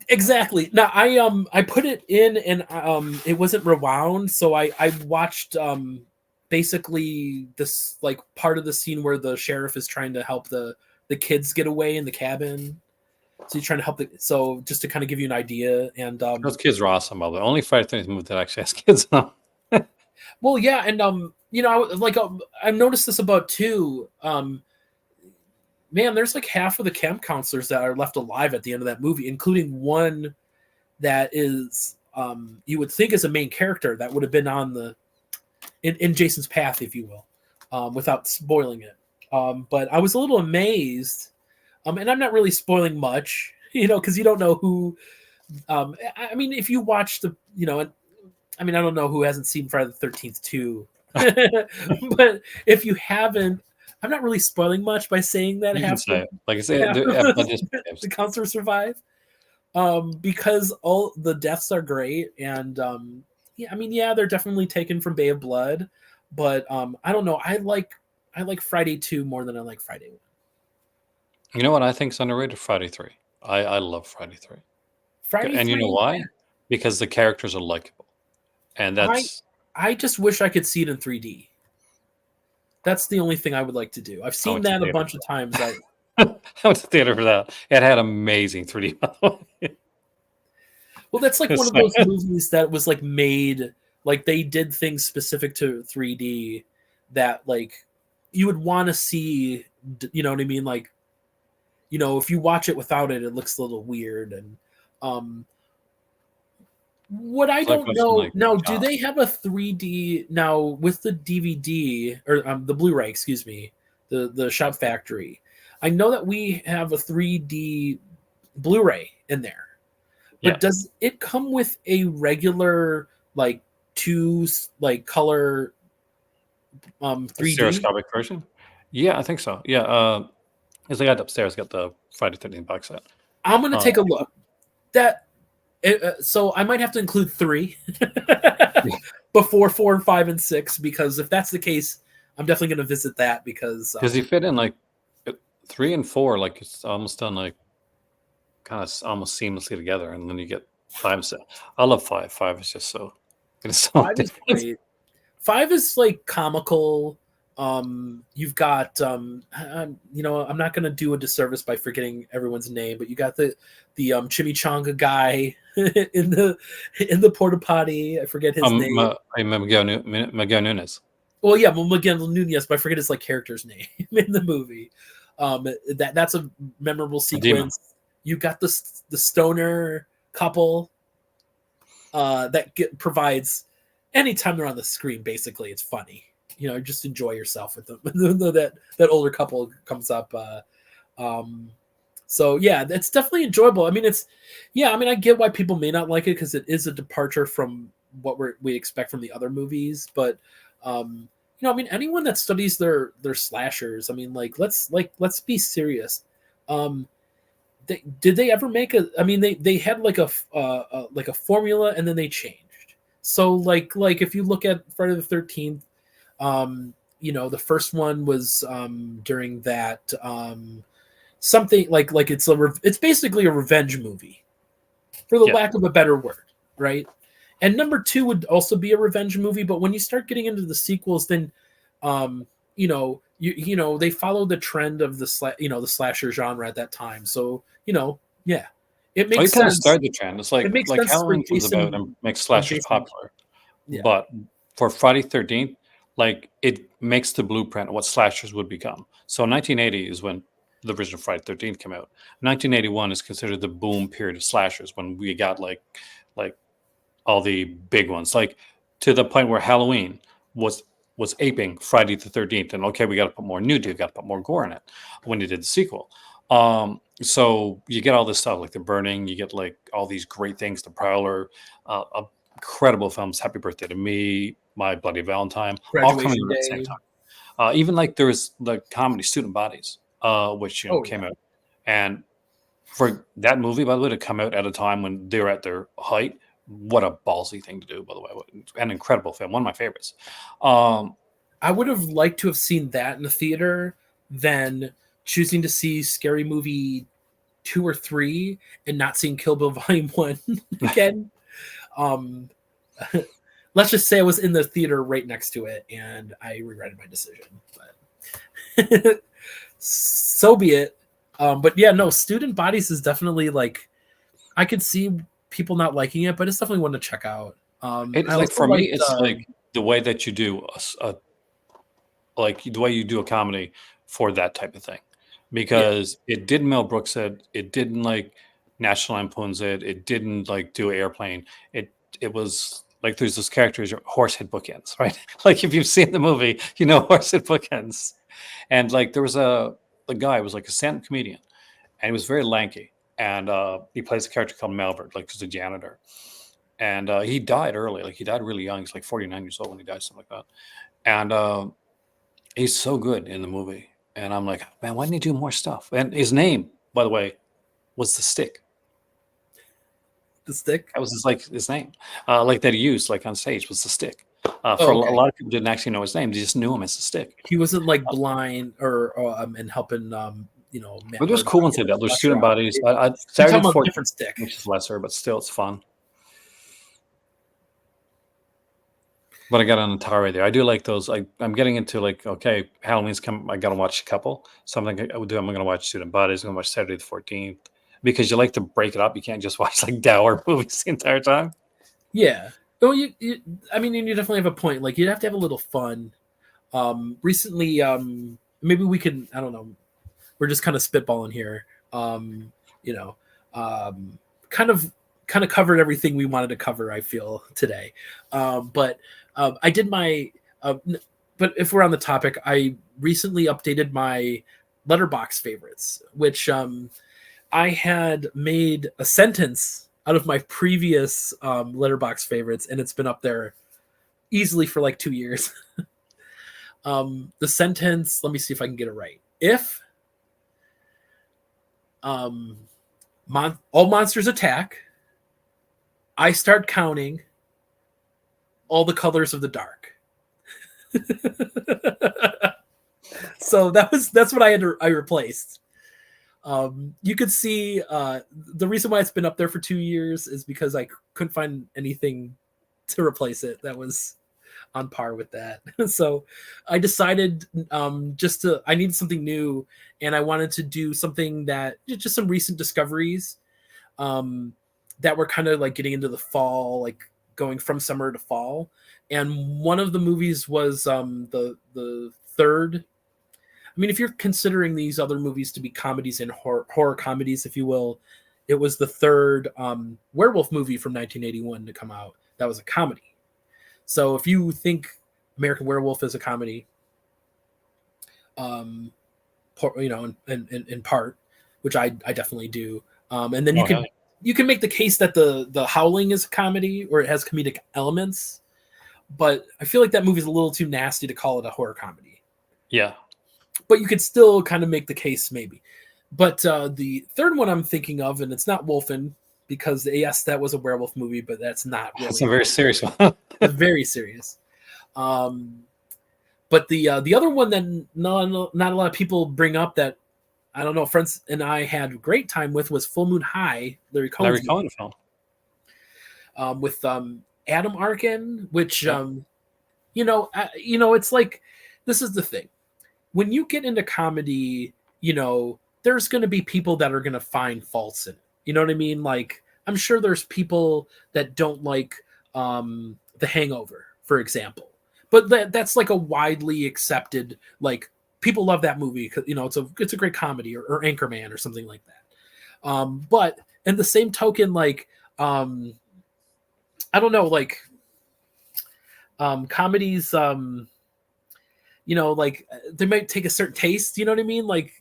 Exactly. Now I put it in, and it wasn't rewound, so I watched basically this like part of the scene where the sheriff is trying to help the kids get away in the cabin. So he's trying to help so just to kind of give you an idea. And Those kids are awesome. By the way, only Friday 13th movie that actually has kids on. well, yeah, and I've noticed this about too. Man, there's like half of the camp counselors that are left alive at the end of that movie, including one that is you would think is a main character that would have been on in Jason's path, if you will, without spoiling it. But I was a little amazed, and I'm not really spoiling much, because you don't know who. I mean, if you watch I don't know who hasn't seen Friday the 13th 2, but if you haven't, I'm not really spoiling much by saying that You can say it. Like I say, the counselors survive, because all the deaths are great, and yeah, they're definitely taken from Bay of Blood, but I don't know. I like Friday 2 more than I like Friday 1. You know what I think is underrated? Friday 3. I love Friday 3. Friday And 3, you know why? Because the characters are likable. And that's... I just wish I could see it in 3D. That's the only thing I would like to do. I've seen that a bunch of times. I went to theater for that. It had amazing 3D, by the way. Well, that's like one of those movies that was like made, like they did things specific to 3D that like you would want to see, you know what I mean? Like, if you watch it without it, it looks a little weird. And what I don't know now, do they have a 3D now with the DVD or the Blu-ray? Excuse me, the Shop Factory. I know that we have a 3D Blu-ray in there, but does it come with a regular like color 3D stereoscopic version? Yeah, I think so. Yeah, because I got upstairs, got the Friday 13th box set. I'm gonna take a look. So I might have to include 3. before 4 and 5 and 6, because if that's the case, I'm definitely going to visit that because Because you fit in like 3 and 4, like it's almost done like kind of almost seamlessly together, and then you get 5. So I love 5. 5 is just so it's so 5 is different. great. 5 is like comical. You've got you know, I'm not going to do a disservice by forgetting everyone's name, but you got the chimichanga guy in the porta potty. I forget his name. Miguel Nunes. Well, yeah, well, Miguel Nunez, but I forget his like character's name in the movie. That's a memorable Dima. sequence. You got the stoner couple provides anytime they're on the screen. Basically, it's funny. You know, just enjoy yourself with them. that older couple comes up. So yeah, it's definitely enjoyable. I mean, I get why people may not like it because it is a departure from what we expect from the other movies. But you know, I mean, anyone that studies their slashers, I mean, let's be serious. Did they ever make a? I mean, they had like a formula, and then they changed. So like if you look at Friday the 13th, you know, the first one was during that something like it's basically a revenge movie, for the lack of a better word, right? And number 2 would also be a revenge movie, but when you start getting into the sequels, then you know, you know, they follow the trend of the slasher genre at that time. So, you know, yeah. It Oh, you makes kind of sense. started the trend. It's It makes like sense for Halloween comes about Jason and makes when slashers Jason popular, yeah. but for Friday 13th, like it makes the blueprint of what slashers would become. So 1980 is when the original Friday 13th came out. 1981 is considered the boom period of slashers when we got like all the big ones, like to the point where Halloween was aping Friday the 13th, and okay, we got to put more nudity, we got to put more gore in it when they did the sequel. So you get all this stuff like The Burning, you get like all these great things, The Prowler, incredible films, Happy Birthday to Me, My Bloody Valentine, all coming Graduation out at the same Day. time. Even like there was the comedy Student Bodies, which Oh came yeah. out, and for that movie, by the way, to come out at a time when they were at their height, what a ballsy thing to do, by the way. An incredible film, one of my favorites. Um, I would have liked to have seen that in the theater than choosing to see Scary Movie 2 or 3 and not seeing Kill Bill Volume 1 again. Um, let's just say I was in the theater right next to it and I regretted my decision. But so be it. But yeah, no, Student Bodies is definitely like, I could see people not liking it, but it's definitely one to check out. I it's like also for me, liked it's like the way that you do like the way you do a comedy for that type of thing, yeah, because it didn't Mel Brooks it didn't like National Lampoon's it didn't like do Airplane. It was like there's this character Horsehead Bookends, right? Like if you've seen the movie, you know Horsehead Bookends, and like there was a guy who was like a stand-up comedian, and he was very lanky, and he plays a character called Melvert, like just a janitor, and he died early, like he died really young. He's like 49 years old when he died, something like that, and he's so good in the movie. And I'm like, man, why didn't he do more stuff? And his name, by the way, was The Stick. the stick. That was his name, like that he used like on stage was The Stick. For Oh, a okay. lot of people didn't actually know his name; they just knew him as The Stick. He wasn't like blind or and helping you know, But Matt there's Murdock cool ones get like his that. There's lecture Student out. Bodies. You're Saturday talking the about a 14th, different stick. which is lesser, but still it's fun. But I got on the tirade there. I do like those. I'm getting into like, okay, Halloween's come. I got to watch a couple. Something I would do. I'm going to watch Student Bodies. I'm going to watch Saturday the 14th because you like to break it up. You can't just watch like dour movies the entire time. Yeah. Oh, I mean, you definitely have a point. Like, you'd have to have a little fun. Recently, maybe we can. I don't know. We're just kind of spitballing here. You know, um, kind of covered everything we wanted to cover. I feel today, but I did my. But if we're on the topic, I recently updated my letterbox favorites, which I had made a sentence out of my previous letterbox favorites, and it's been up there easily for like 2 years. The sentence, let me see if I can get it right. If um, all monsters attack, I start counting, all the colors of the dark. So that's what I replaced. You could see the reason why it's been up there for 2 years is because I couldn't find anything to replace it that was on par with that. So I decided I needed something new, and I wanted to do something that just some recent discoveries that were kind of like getting into the fall, like going from summer to fall. And one of the movies was the third. I mean, if you're considering these other movies to be comedies and horror comedies, if you will, it was the third werewolf movie from 1981 to come out. That was a comedy. So if you think American Werewolf is a comedy, in part, which I definitely do, and then you can make the case that the Howling is a comedy or it has comedic elements, but I feel like that movie is a little too nasty to call it a horror comedy. Yeah. But you could still kind of make the case maybe. But the third one I'm thinking of, and it's not Wolfen, because yes, that was a werewolf movie, but that's not really. It's a very serious one. It's very serious. But the other one that not a lot of people bring up that I don't know, friends and I had a great time with was Full Moon High, Larry Cohen film. With Adam Arkin, which it's like, this is the thing. When you get into comedy, there's going to be people that are going to find faults in it. You know what I mean? Like, I'm sure there's people that don't like The Hangover, for example. But that's like a widely accepted, like, people love that movie because, it's a great comedy, or Anchorman or something like that. But in the same token, like, I don't know, like, comedies, like, they might take a certain taste, you know what I mean? Like,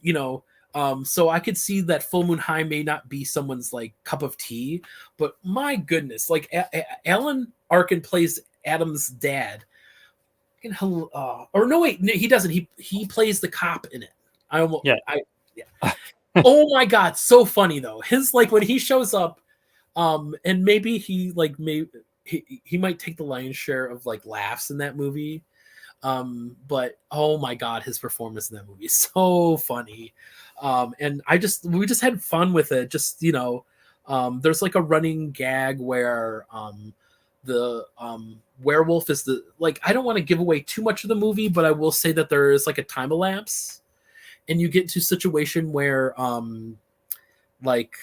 so I could see that Full Moon High may not be someone's like cup of tea, but my goodness, like Alan Arkin plays Adam's dad. Or no, wait, no, he doesn't. He plays the cop in it. Oh my God, so funny though. His, like, when he shows up, and maybe he might take the lion's share of like laughs in that movie. But oh my God, his performance in that movie is so funny. And we just had fun with it. Just, there's like a running gag where the werewolf is I don't want to give away too much of the movie, but I will say that there is like a time elapse, and you get to a situation where like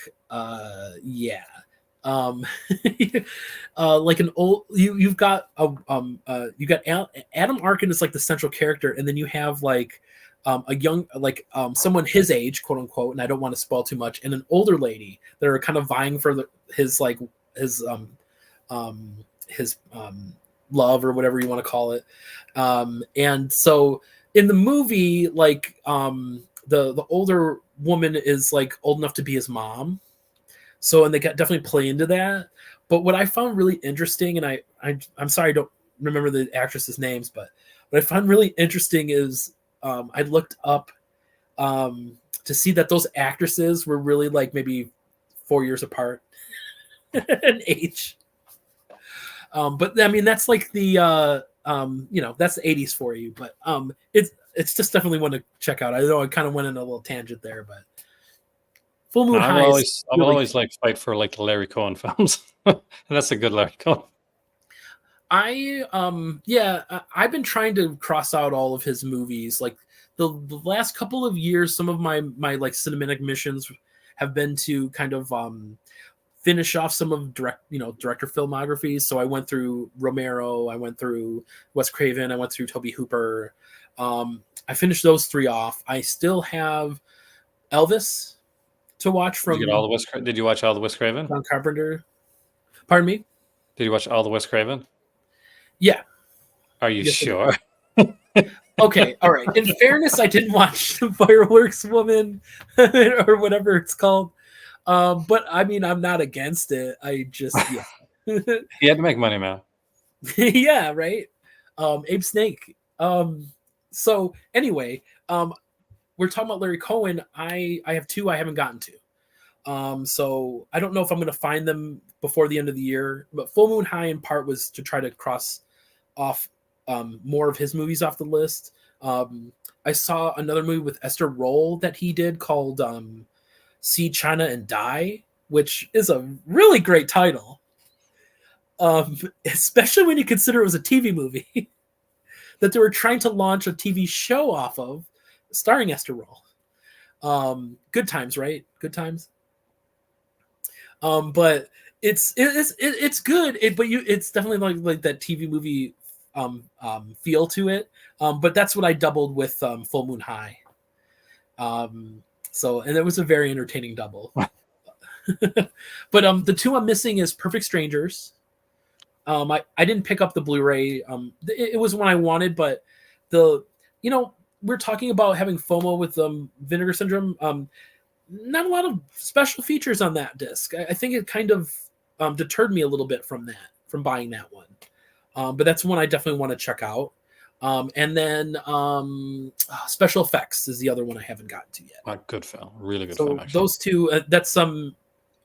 an old you've got Adam Arkin is like the central character, and then you have like a young, like someone his age, quote unquote, and I don't want to spoil too much, and an older lady that are kind of vying for his love, or whatever you want to call it. And so in the movie, like the older woman is like old enough to be his mom. So, and they definitely play into that. But what I found really interesting, and I'm sorry I don't remember the actresses' names, but what I found really interesting is I looked up to see that those actresses were really like maybe 4 years apart in age. But I mean, that's like the that's the 80s for you. But it's just definitely one to check out. I know I kind of went in a little tangent there, but Full Moon High. I've always like fight for like the Larry Cohen films. And that's a good Larry Cohen. I've been trying to cross out all of his movies. Like the last couple of years, some of my like cinematic missions have been to kind of finish off some of director filmographies. So I went through Romero, I went through Wes Craven, I went through Tobe Hooper. I finished those three off. I still have Elvis to watch from. Did you watch all the Wes Craven? John Carpenter. Pardon me? Did you watch all the Wes Craven? Yeah. Are you sure? Okay, all right. In fairness, I didn't watch The Fireworks Woman or whatever it's called. But I mean, I'm not against it. I just, He had to make money, man. Yeah, right. Abe Snake. So anyway, we're talking about Larry Cohen. I have two I haven't gotten to. So I don't know if I'm going to find them before the end of the year. But Full Moon High in part was to try to cross off more of his movies off the list. I saw another movie with Esther Roll that he did called See China and Die, which is a really great title. Especially when you consider it was a TV movie that they were trying to launch a TV show off of, starring Esther Roll. Good times, right? Good times. But it's good. It's definitely like that TV movie feel to it. But that's what I doubled with Full Moon High. And it was a very entertaining double. But the two I'm missing is Perfect Strangers. I didn't pick up the Blu-ray. It was one I wanted, but we're talking about having FOMO with Vinegar Syndrome. Not a lot of special features on that disc. I think it kind of deterred me a little bit from buying that one. But that's one I definitely want to check out. And then Special Effects is the other one I haven't gotten to yet. Good film, really good so film. Actually. Those two, that's some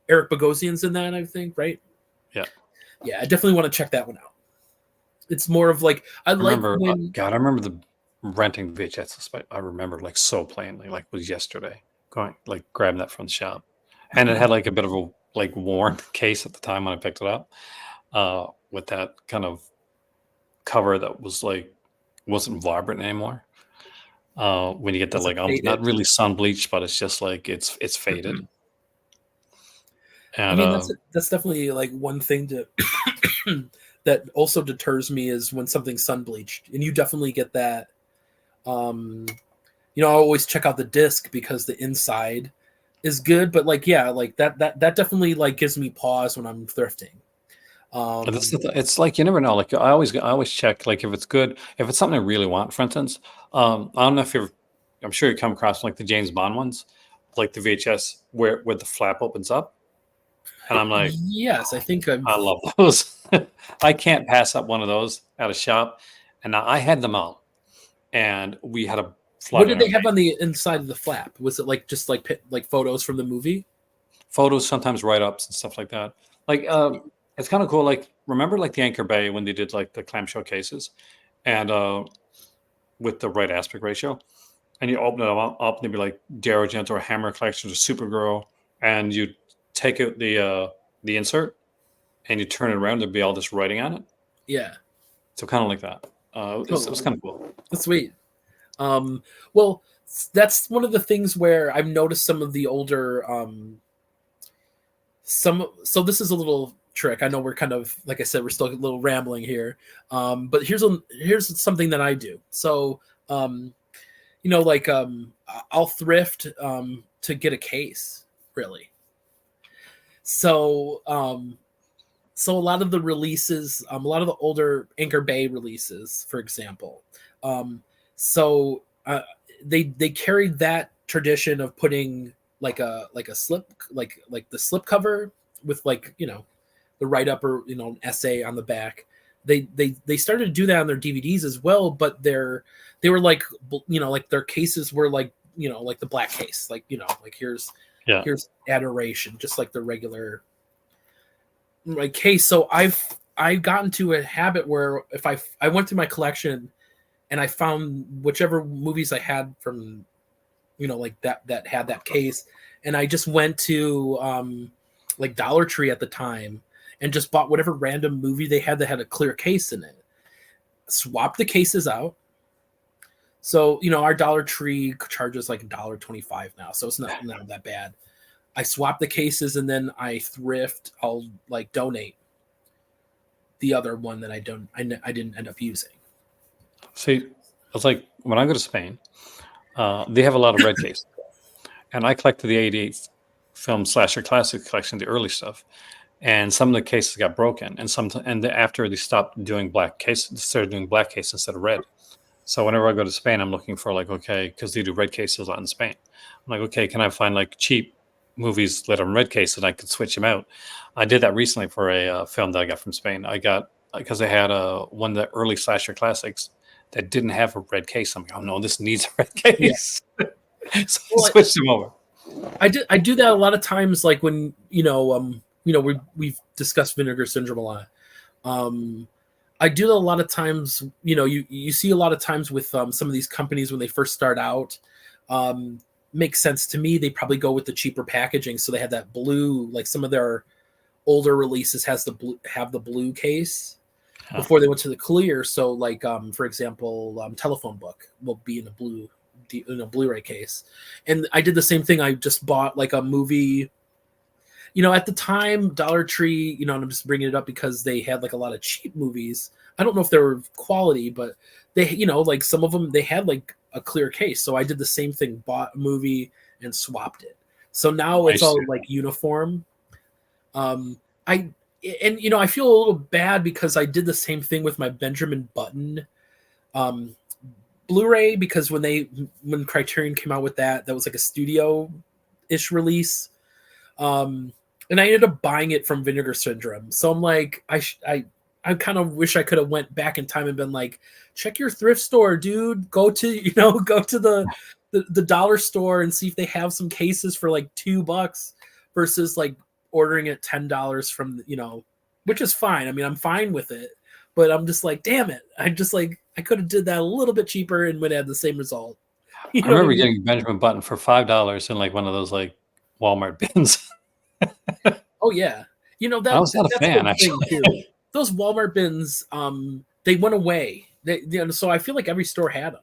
Eric Bogosian's in that, I think, right? Yeah, I definitely want to check that one out. It's more of like I remember the renting VHS. I remember like so plainly, like it was yesterday. Going like grabbing that from the shop, and it had like a bit of a like worn case at the time when I picked it up, with that kind of cover that was like wasn't vibrant anymore. When you get that, like not really sun bleached, but it's just like it's faded. And I mean, that's definitely like one thing that also deters me is when something's sun bleached, and you definitely get that. I always check out the disc because the inside is good, but like that definitely like gives me pause when I'm thrifting. It's like you never know. Like I always check like if it's good, if it's something I really want. For instance, I don't know if I'm sure you come across like the James Bond ones, like the VHS where the flap opens up, and I'm like, yes, I think I love those. I can't pass up one of those at a shop, and now I had them out, and we had a. What did they have on the inside of the flap? Was it like just like photos from the movie? Photos, sometimes write-ups and stuff like that. Like it's kind of cool. Like remember like the Anchor Bay when they did like the clamshell cases, and with the right aspect ratio, and you open it up and it'd be like Darrow Gent or Hammer Collections or Supergirl, and you take out the insert and you turn it around, there'd be all this writing on it. Yeah. So kind of like that. It was kind of cool. That's sweet. Well, that's one of the things where I've noticed some of the older so this is a little trick. I know we're kind of, like I said, we're still a little rambling here. But here's something that I do. So I'll thrift to get a case, really. So a lot of the releases, a lot of the older Anchor Bay releases, for example, they carried that tradition of putting like a slip, like the slip cover with the write up or an essay on the back. They started to do that on their DVDs as well, but they were like like their cases were like like the black case, like here's Adoration, just like the regular case. So I've gotten to a habit where if I went through my collection and I found whichever movies I had from that had that case, and I just went to like Dollar Tree at the time and just bought whatever random movie they had that had a clear case in it, swap the cases out. So our Dollar Tree charges like $1.25 now, so it's not that bad. I swap the cases and then I thrift. I'll like donate the other one that I didn't end up using. See, it's like when I go to Spain, they have a lot of red cases, and I collected the '88 film slasher classic collection, the early stuff, and some of the cases got broken, and after they stopped doing black cases, they started doing black cases instead of red. So whenever I go to Spain, I'm looking for like, okay, because they do red cases a lot in Spain. I'm like, okay, can I find like cheap movies that are in red case and I could switch them out? I did that recently for a film that I got from Spain. I got because they had one of the early slasher classics that didn't have a red case. I'm like, oh no, this needs a red case. Yeah. So I switched them over. I do that a lot of times, like when we've discussed Vinegar Syndrome a lot. I do that a lot of times. You know, you see a lot of times with some of these companies when they first start out. Um, Makes sense to me. They probably go with the cheaper packaging, so they have that blue. Like some of their older releases has the blue have the blue case Huh. before they went to the clear. So like for example, Telephone Book will be in a Blu-ray case, and I did the same thing. I just bought like a movie. You know, at the time, Dollar Tree, you know, and I'm just bringing it up because they had like a lot of cheap movies. I don't know if they were quality, but they, you know, like some of them, they had like a clear case. So I did the same thing, bought a movie and swapped it. So now it's Nice. all like uniform. Um, I, and you know, I feel a little bad because I did the same thing with my Benjamin Button um, Blu-ray because when Criterion came out with that, that was like a studio ish release. Um, and I ended up buying it from Vinegar Syndrome. So I'm like, I kind of wish I could have went back in time and been like, check your thrift store, dude. Go to go to the dollar store and see if they have some cases for like $2 versus like ordering it $10 from which is fine. I mean, I'm fine with it, but I'm just like, damn it. I could have did that a little bit cheaper and would have the same result. You I know what I remember mean? getting Benjamin Button for $5 in like one of those like Walmart bins. Oh yeah, I was not a that's the fan thing too. actually. Those Walmart bins, they went away. So I feel like every store had them,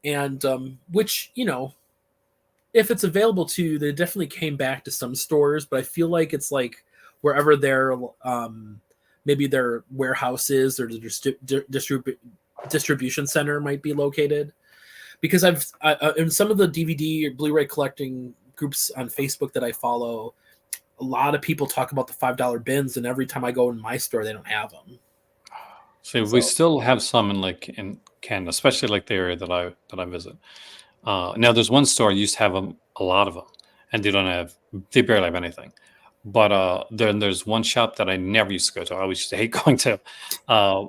and which if it's available to you, they definitely came back to some stores. But I feel like it's like wherever their maybe their warehouse is or the distribution center might be located. Because in some of the DVD or Blu-ray collecting groups on Facebook that I follow, a lot of people talk about the $5 bins, and every time I go in my store, they don't have them. See, we So still have some in Canada, especially like the area that I visit. Now, there's one store used to have a lot of them, and they barely have anything. But then there's one shop that I never used to go to. I always used to hate going to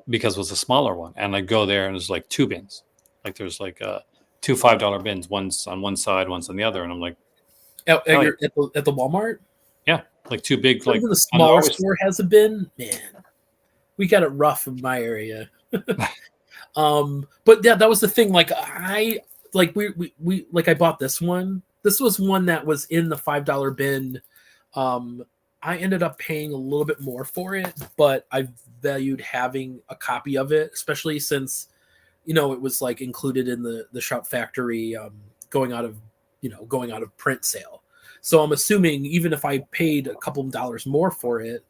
because it was a smaller one, and I go there and there's like two bins, like there's like two $5 bins, one's on one side, one's on the other, and I'm like, hell yeah, at the Walmart, yeah, like two big or even like, the and they're smaller always store has a bin. Man, we got it rough in my area. But yeah, that was the thing. Like we like I bought this one. This was one that was in the $5 bin. Um, I ended up paying a little bit more for it, but I valued having a copy of it, especially since it was like included in the Shop Factory going out of going out of print sale. So I'm assuming even if I paid a couple of dollars more for it,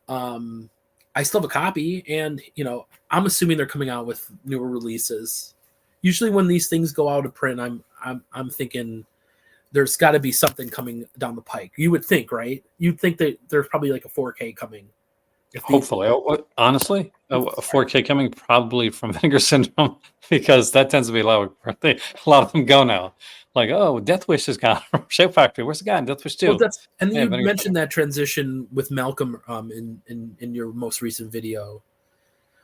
um, I still have a copy, and I'm assuming they're coming out with newer releases. Usually, when these things go out of print, I'm thinking there's got to be something coming down the pike. You would think, right? You'd think that there's probably like a 4K coming. If these, hopefully. Honestly, a 4K coming probably from Vinegar Syndrome because that tends to be a lot of them go now. Like, oh, Death Wish is gone from Shape Factory. Where's the guy in Death Wish well, 2? that's and Yeah, you Vinegar mentioned Syndrome. that transition with Malcolm in your most recent video,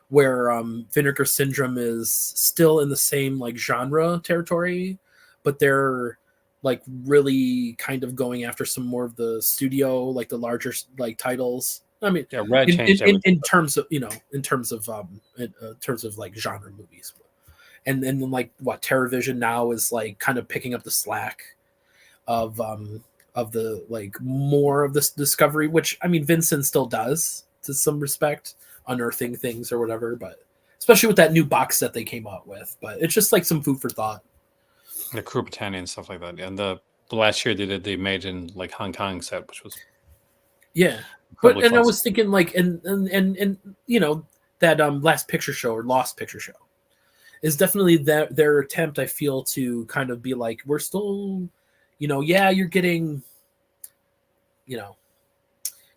where Vinegar Syndrome is still in the same like genre territory, but they're like really kind of going after some more of the studio, like the larger like titles. I mean, Yeah, Red changed everything. in terms of in terms of like genre movies, and then like what TerraVision now is like kind of picking up the slack of the like more of this discovery, which I mean Vincent still does to some respect, unearthing things or whatever, but especially with that new box set they came out with. But it's just like some food for thought. The Crew Britannia and stuff like that. And the last year they did the made in like Hong Kong set, which was Yeah. But incredibly and I fun. was thinking like and that last picture show or lost picture show is definitely their attempt, I feel, to kind of be like, we're still, yeah, you know,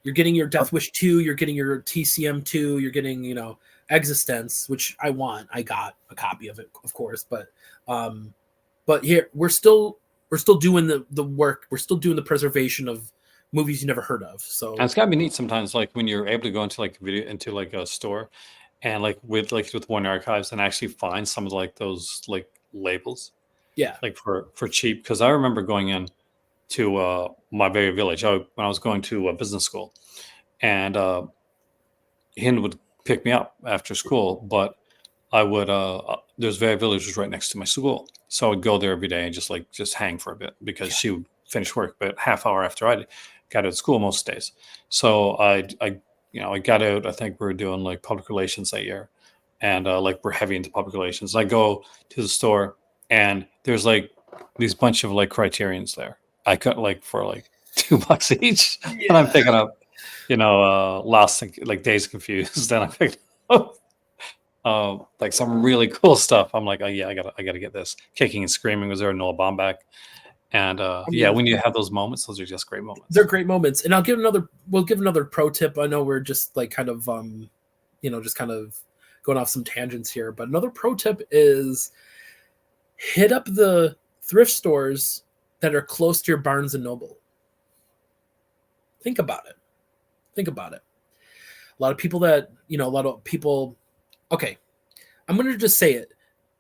you're getting your Death Wish 2, you're getting your TCM 2, you're getting, Existence, which I got a copy of it, of course, but here we're still doing the work, we're still doing the preservation of movies you never heard of. And So it's gotta be neat sometimes, like when you're able to go into like video into like a store and like with Warner Archives and actually find some of like those like labels yeah, like for cheap. Because I remember going in to my very village when I was going to business school, and Hind would pick me up after school, but I would there's Very Village was right next to my school, so I would go there every day and just hang for a bit because Yeah. she would finish work about half hour after I got out of school most days. So I got out. I think we were doing like public relations that year, and like we're heavy into public relations. I go to the store and there's like these bunch of like Criterions there. I cut like for like $2 each, and I'm Yeah. picking up, Lost like Days Confused, and I picked up like some really cool stuff. I'm like, oh yeah, I gotta get this. Kicking and Screaming was there, Noah Baumbach, and I yeah, mean, when you have those moments, those are just great they're moments. great moments. And we'll give another pro tip. I know we're just like kind of just kind of going off some tangents here, but another pro tip is hit up the thrift stores that are close to your Barnes and Noble. Think about it. Think about it. A lot of people okay, I'm going to just say it.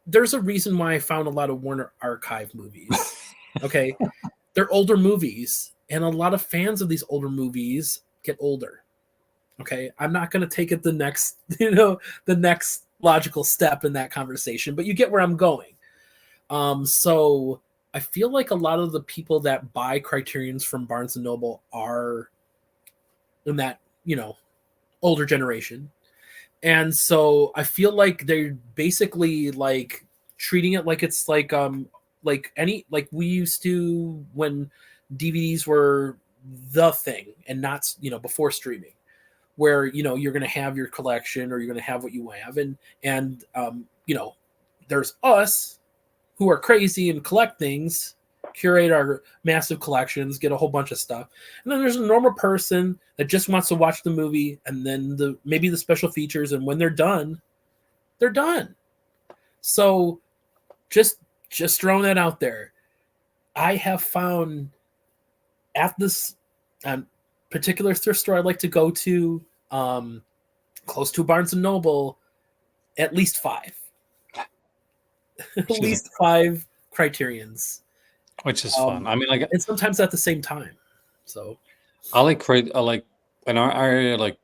There's a reason why I found a lot of Warner Archive movies. Okay. They're older movies, and a lot of fans of these older movies get older. Okay. I'm not going to take it the next logical step in that conversation, but you get where I'm going. So I feel like a lot of the people that buy Criterions from Barnes and Noble are in that, older generation. And so I feel like they're basically like treating it like it's like we used to when DVDs were the thing and not, before streaming, where you're going to have your collection or you're going to have what you have, and there's us who are crazy and collect things, curate our massive collections, get a whole bunch of stuff. And then there's a normal person that just wants to watch the movie and then maybe the special features, and when they're done, they're done. So just throwing that out there. I have found at this particular thrift store I like to go to, close to Barnes and Noble, at least five. At least five Criterions. Which is fun. I mean, like And sometimes at the same time. So I like in our area, like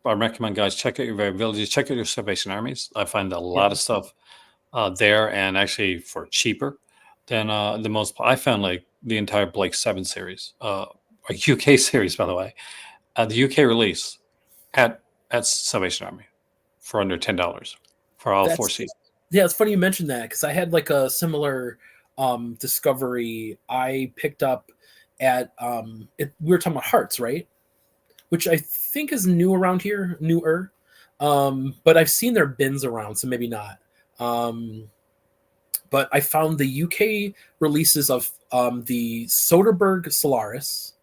I recommend guys check out your Very Villages, check out your Salvation Armies. I find a yeah, lot of stuff there, and actually for cheaper than the most. I found like the entire Blake 7 series, a UK series, by the way, the UK release at Salvation Army for under $10 for all four that's seasons. yeah. It's funny you mentioned that because I had like a similar discovery I picked up at we were talking about Hearts, right? Which I think is new around here, newer. But I've seen their bins around, so maybe not. But I found the UK releases of the Soderbergh Solaris,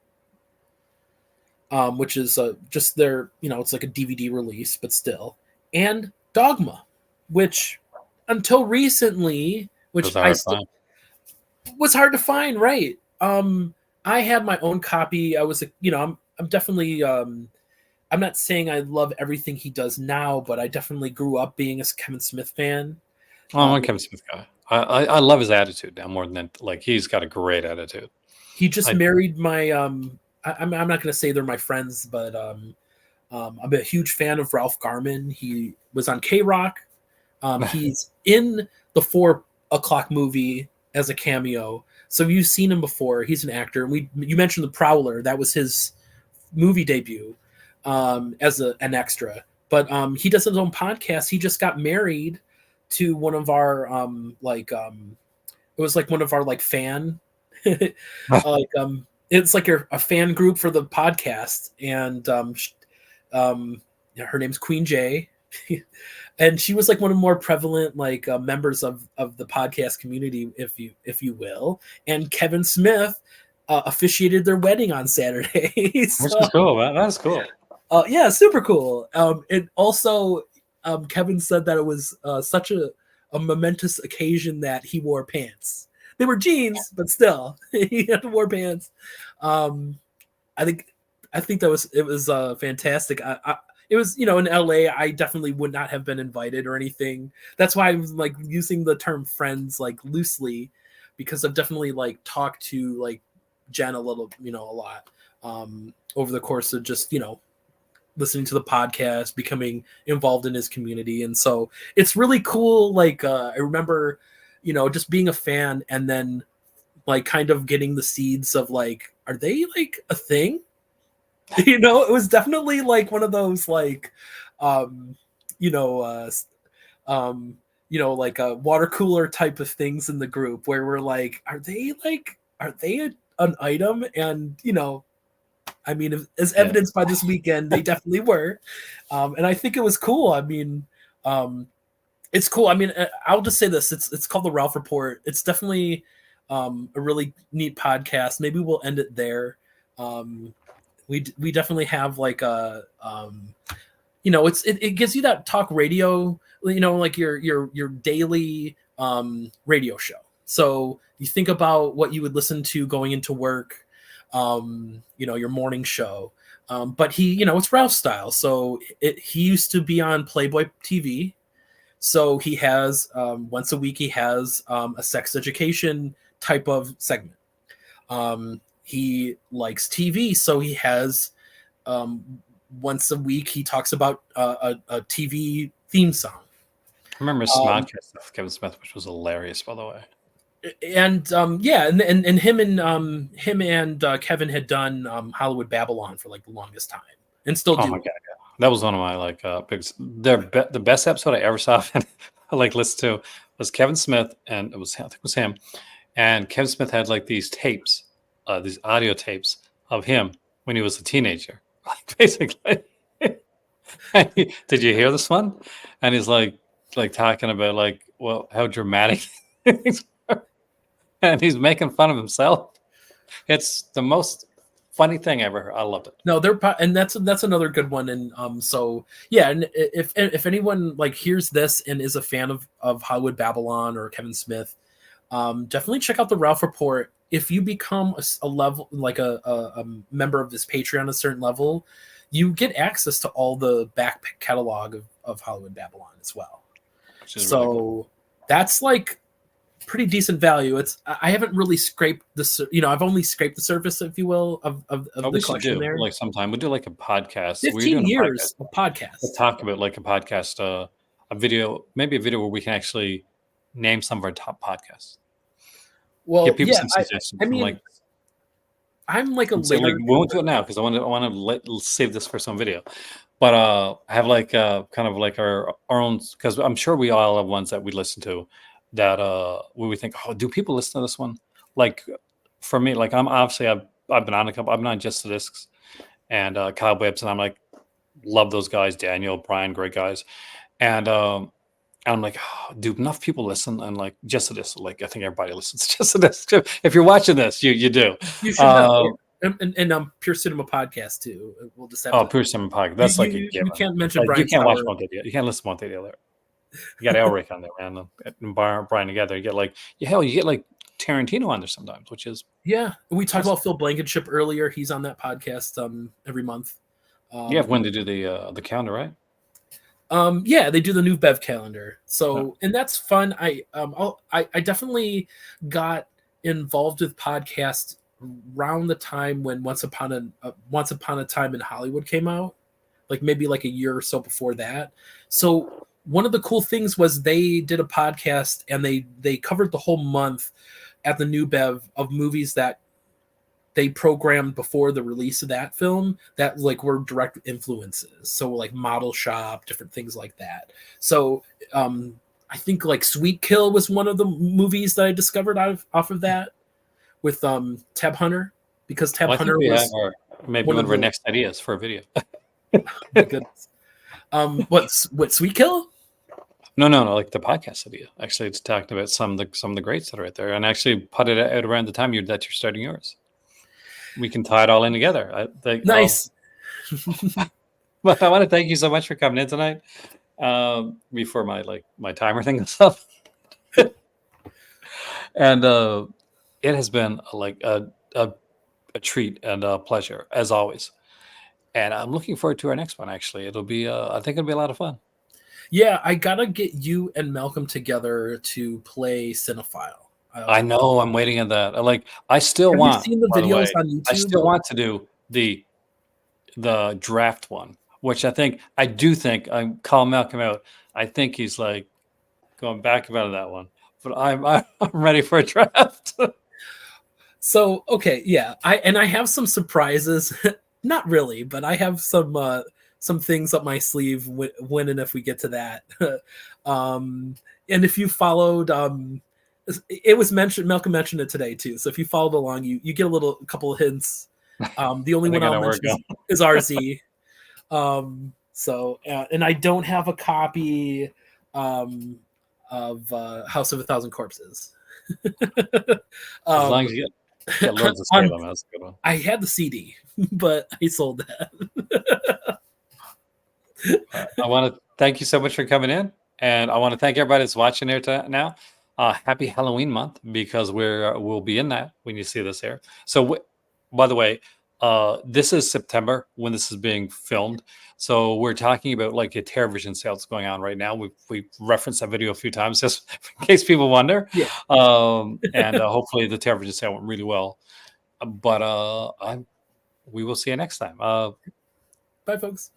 which is just their, it's like a DVD release, but still, and Dogma, which until recently, Those which are hard to find. was hard to find, right? I had my own copy. I was, I'm definitely, I'm not saying I love everything he does now, but I definitely grew up being a Kevin Smith fan. Oh, I'm a Kevin Smith guy. I love his attitude now more than like he's got a great attitude. He just I married my, I'm not going to say they're my friends, but I'm a huge fan of Ralph Garman. He was on K-Rock. He's in the 4 o'clock movie as a cameo. So you've seen him before. He's an actor. You mentioned The Prowler. That was his movie debut as an extra. But he does his own podcast. He just got married to one of our it was like one of our like fan it's like a fan group for the podcast, and her name's Queen J. And she was like one of the more prevalent like members of the podcast community, if you will. And Kevin Smith officiated their wedding on Saturday. Which is cool, man. That's cool. Yeah, super cool. And also, Kevin said that it was such a momentous occasion that he wore pants. They were jeans, but still, he had wore pants. I think it was fantastic. It was, in LA, I definitely would not have been invited or anything. That's why I was like using the term friends like loosely, because I've definitely like talked to like Jen a little, a lot over the course of just, listening to the podcast, becoming involved in his community. And so it's really cool. Like, I remember, just being a fan and then like kind of getting the seeds of like, are they like a thing? It was definitely like one of those like, um, you know, uh, like a water cooler type of things in the group where we're like, are they an item? And I mean, as Yeah. evidenced by this weekend, they definitely were. And I think it was cool. I mean, it's cool. I mean, I'll just say this: it's called the Ralph Report. It's definitely a really neat podcast. Maybe we'll end it there. We definitely have like a it gives you that talk radio, like your daily radio show. So you think about what you would listen to going into work, your morning show. But he, it's Ralph style. So he used to be on Playboy TV. So he has once a week he has a sex education type of segment. He likes TV, so he has once a week he talks about a TV theme song. I remember Smodcast with Kevin Smith, which was hilarious, by the way. And and him and Kevin had done Hollywood Babylon for like the longest time, and still do. Oh my god, yeah. That was one of my like biggest. The best episode I ever saw and I like listened to was Kevin Smith, and I think it was him, and Kevin Smith had like these tapes, these audio tapes of him when he was a teenager, like basically. Did you hear this one? And he's like talking about like, well, how dramatic things are. And he's making fun of himself. It's the most funny thing ever. I loved it. No, and that's another good one. And so yeah, and if anyone like hears this and is a fan of Hollywood Babylon or Kevin Smith, definitely check out the Ralph Report. If you become a level like a member of this Patreon, a certain level, you get access to all the back catalog of Hollywood Babylon as well. So really cool. That's like pretty decent value. I haven't really scraped I've only scraped the surface, if you will, of the collection there. Like sometime we'll do like a podcast. 15 years of podcast. We'll talk about like a podcast, a video, maybe a video where we can actually name some of our top podcasts. Well, give people some suggestions. I mean, I'm like a later. We won't do it now because I want to save this for some video. But I have like kind of like our own, because I'm sure we all have ones that we listen to that where we think, oh, do people listen to this one? Like for me, like I've been on a couple. I've been on Just the Discs and Kyle Bibbs, and I'm like love those guys, Daniel, Brian, great guys, and I'm like, oh, do enough people listen? And like Just the Discs, like I think everybody listens to Just the Discs. If you're watching this, you do. You should and Pure Cinema podcast too. We'll just have Pure Cinema podcast. That's like a given. You can't mention like, Brian. You can't watch one video. You can't listen to one video there. You got Elric on there, man, and Brian together. You get like you get like Tarantino on there sometimes, which is We talked about Phil Blankenship earlier. He's on that podcast every month. When they do the calendar, right? They do the new Bev calendar. So and that's fun. I definitely got involved with podcasts around the time when Once Upon a Time in Hollywood came out, like maybe like a year or so before that. So one of the cool things was they did a podcast and they covered the whole month at the New Bev of movies that they programmed before the release of that film that like were direct influences. So like Model Shop, different things like that. So I think like Sweet Kill was one of the movies that I discovered off of that with Tab Hunter, because Tab Hunter was maybe one of our next ideas for a video. Oh my goodness. What Sweet Kill? No, like the podcast idea. Actually, it's talking about some of the greats that are right there, and actually put it out around the time that you're starting yours. We can tie it all in together. Nice. But I want to thank you so much for coming in tonight. Before my timer thing goes up, and it has been like a treat and a pleasure as always. And I'm looking forward to our next one. Actually, it'll be I think it'll be a lot of fun. Yeah, I gotta get you and Malcolm together to play Cinephile. I know. I'm waiting on that. I still want. Have you seen the videos on YouTube? I still want to do the draft one, which I do think I'm calling Malcolm out. I think he's like going back about that one, but I'm ready for a draft. So okay, yeah, I have some surprises. Not really, but I have some things up my sleeve when and if we get to that. And if you followed, it was mentioned. Malcolm mentioned it today too. So if you followed along, you get a couple of hints. The only I think one I I'll know where mention we're going. is RZ. And I don't have a copy of House of a Thousand Corpses. As um, long as you get Lords of on Salem, that's a good one. I had the CD, but I sold that. I want to thank you so much for coming in, and I want to thank everybody that's watching here now. Happy Halloween month, because we'll be in that when you see this here. So, by the way, this is September when this is being filmed. So we're talking about like a television sales going on right now. We referenced that video a few times just in case people wonder. Yeah. And hopefully the television sale went really well. But we will see you next time. Bye, folks.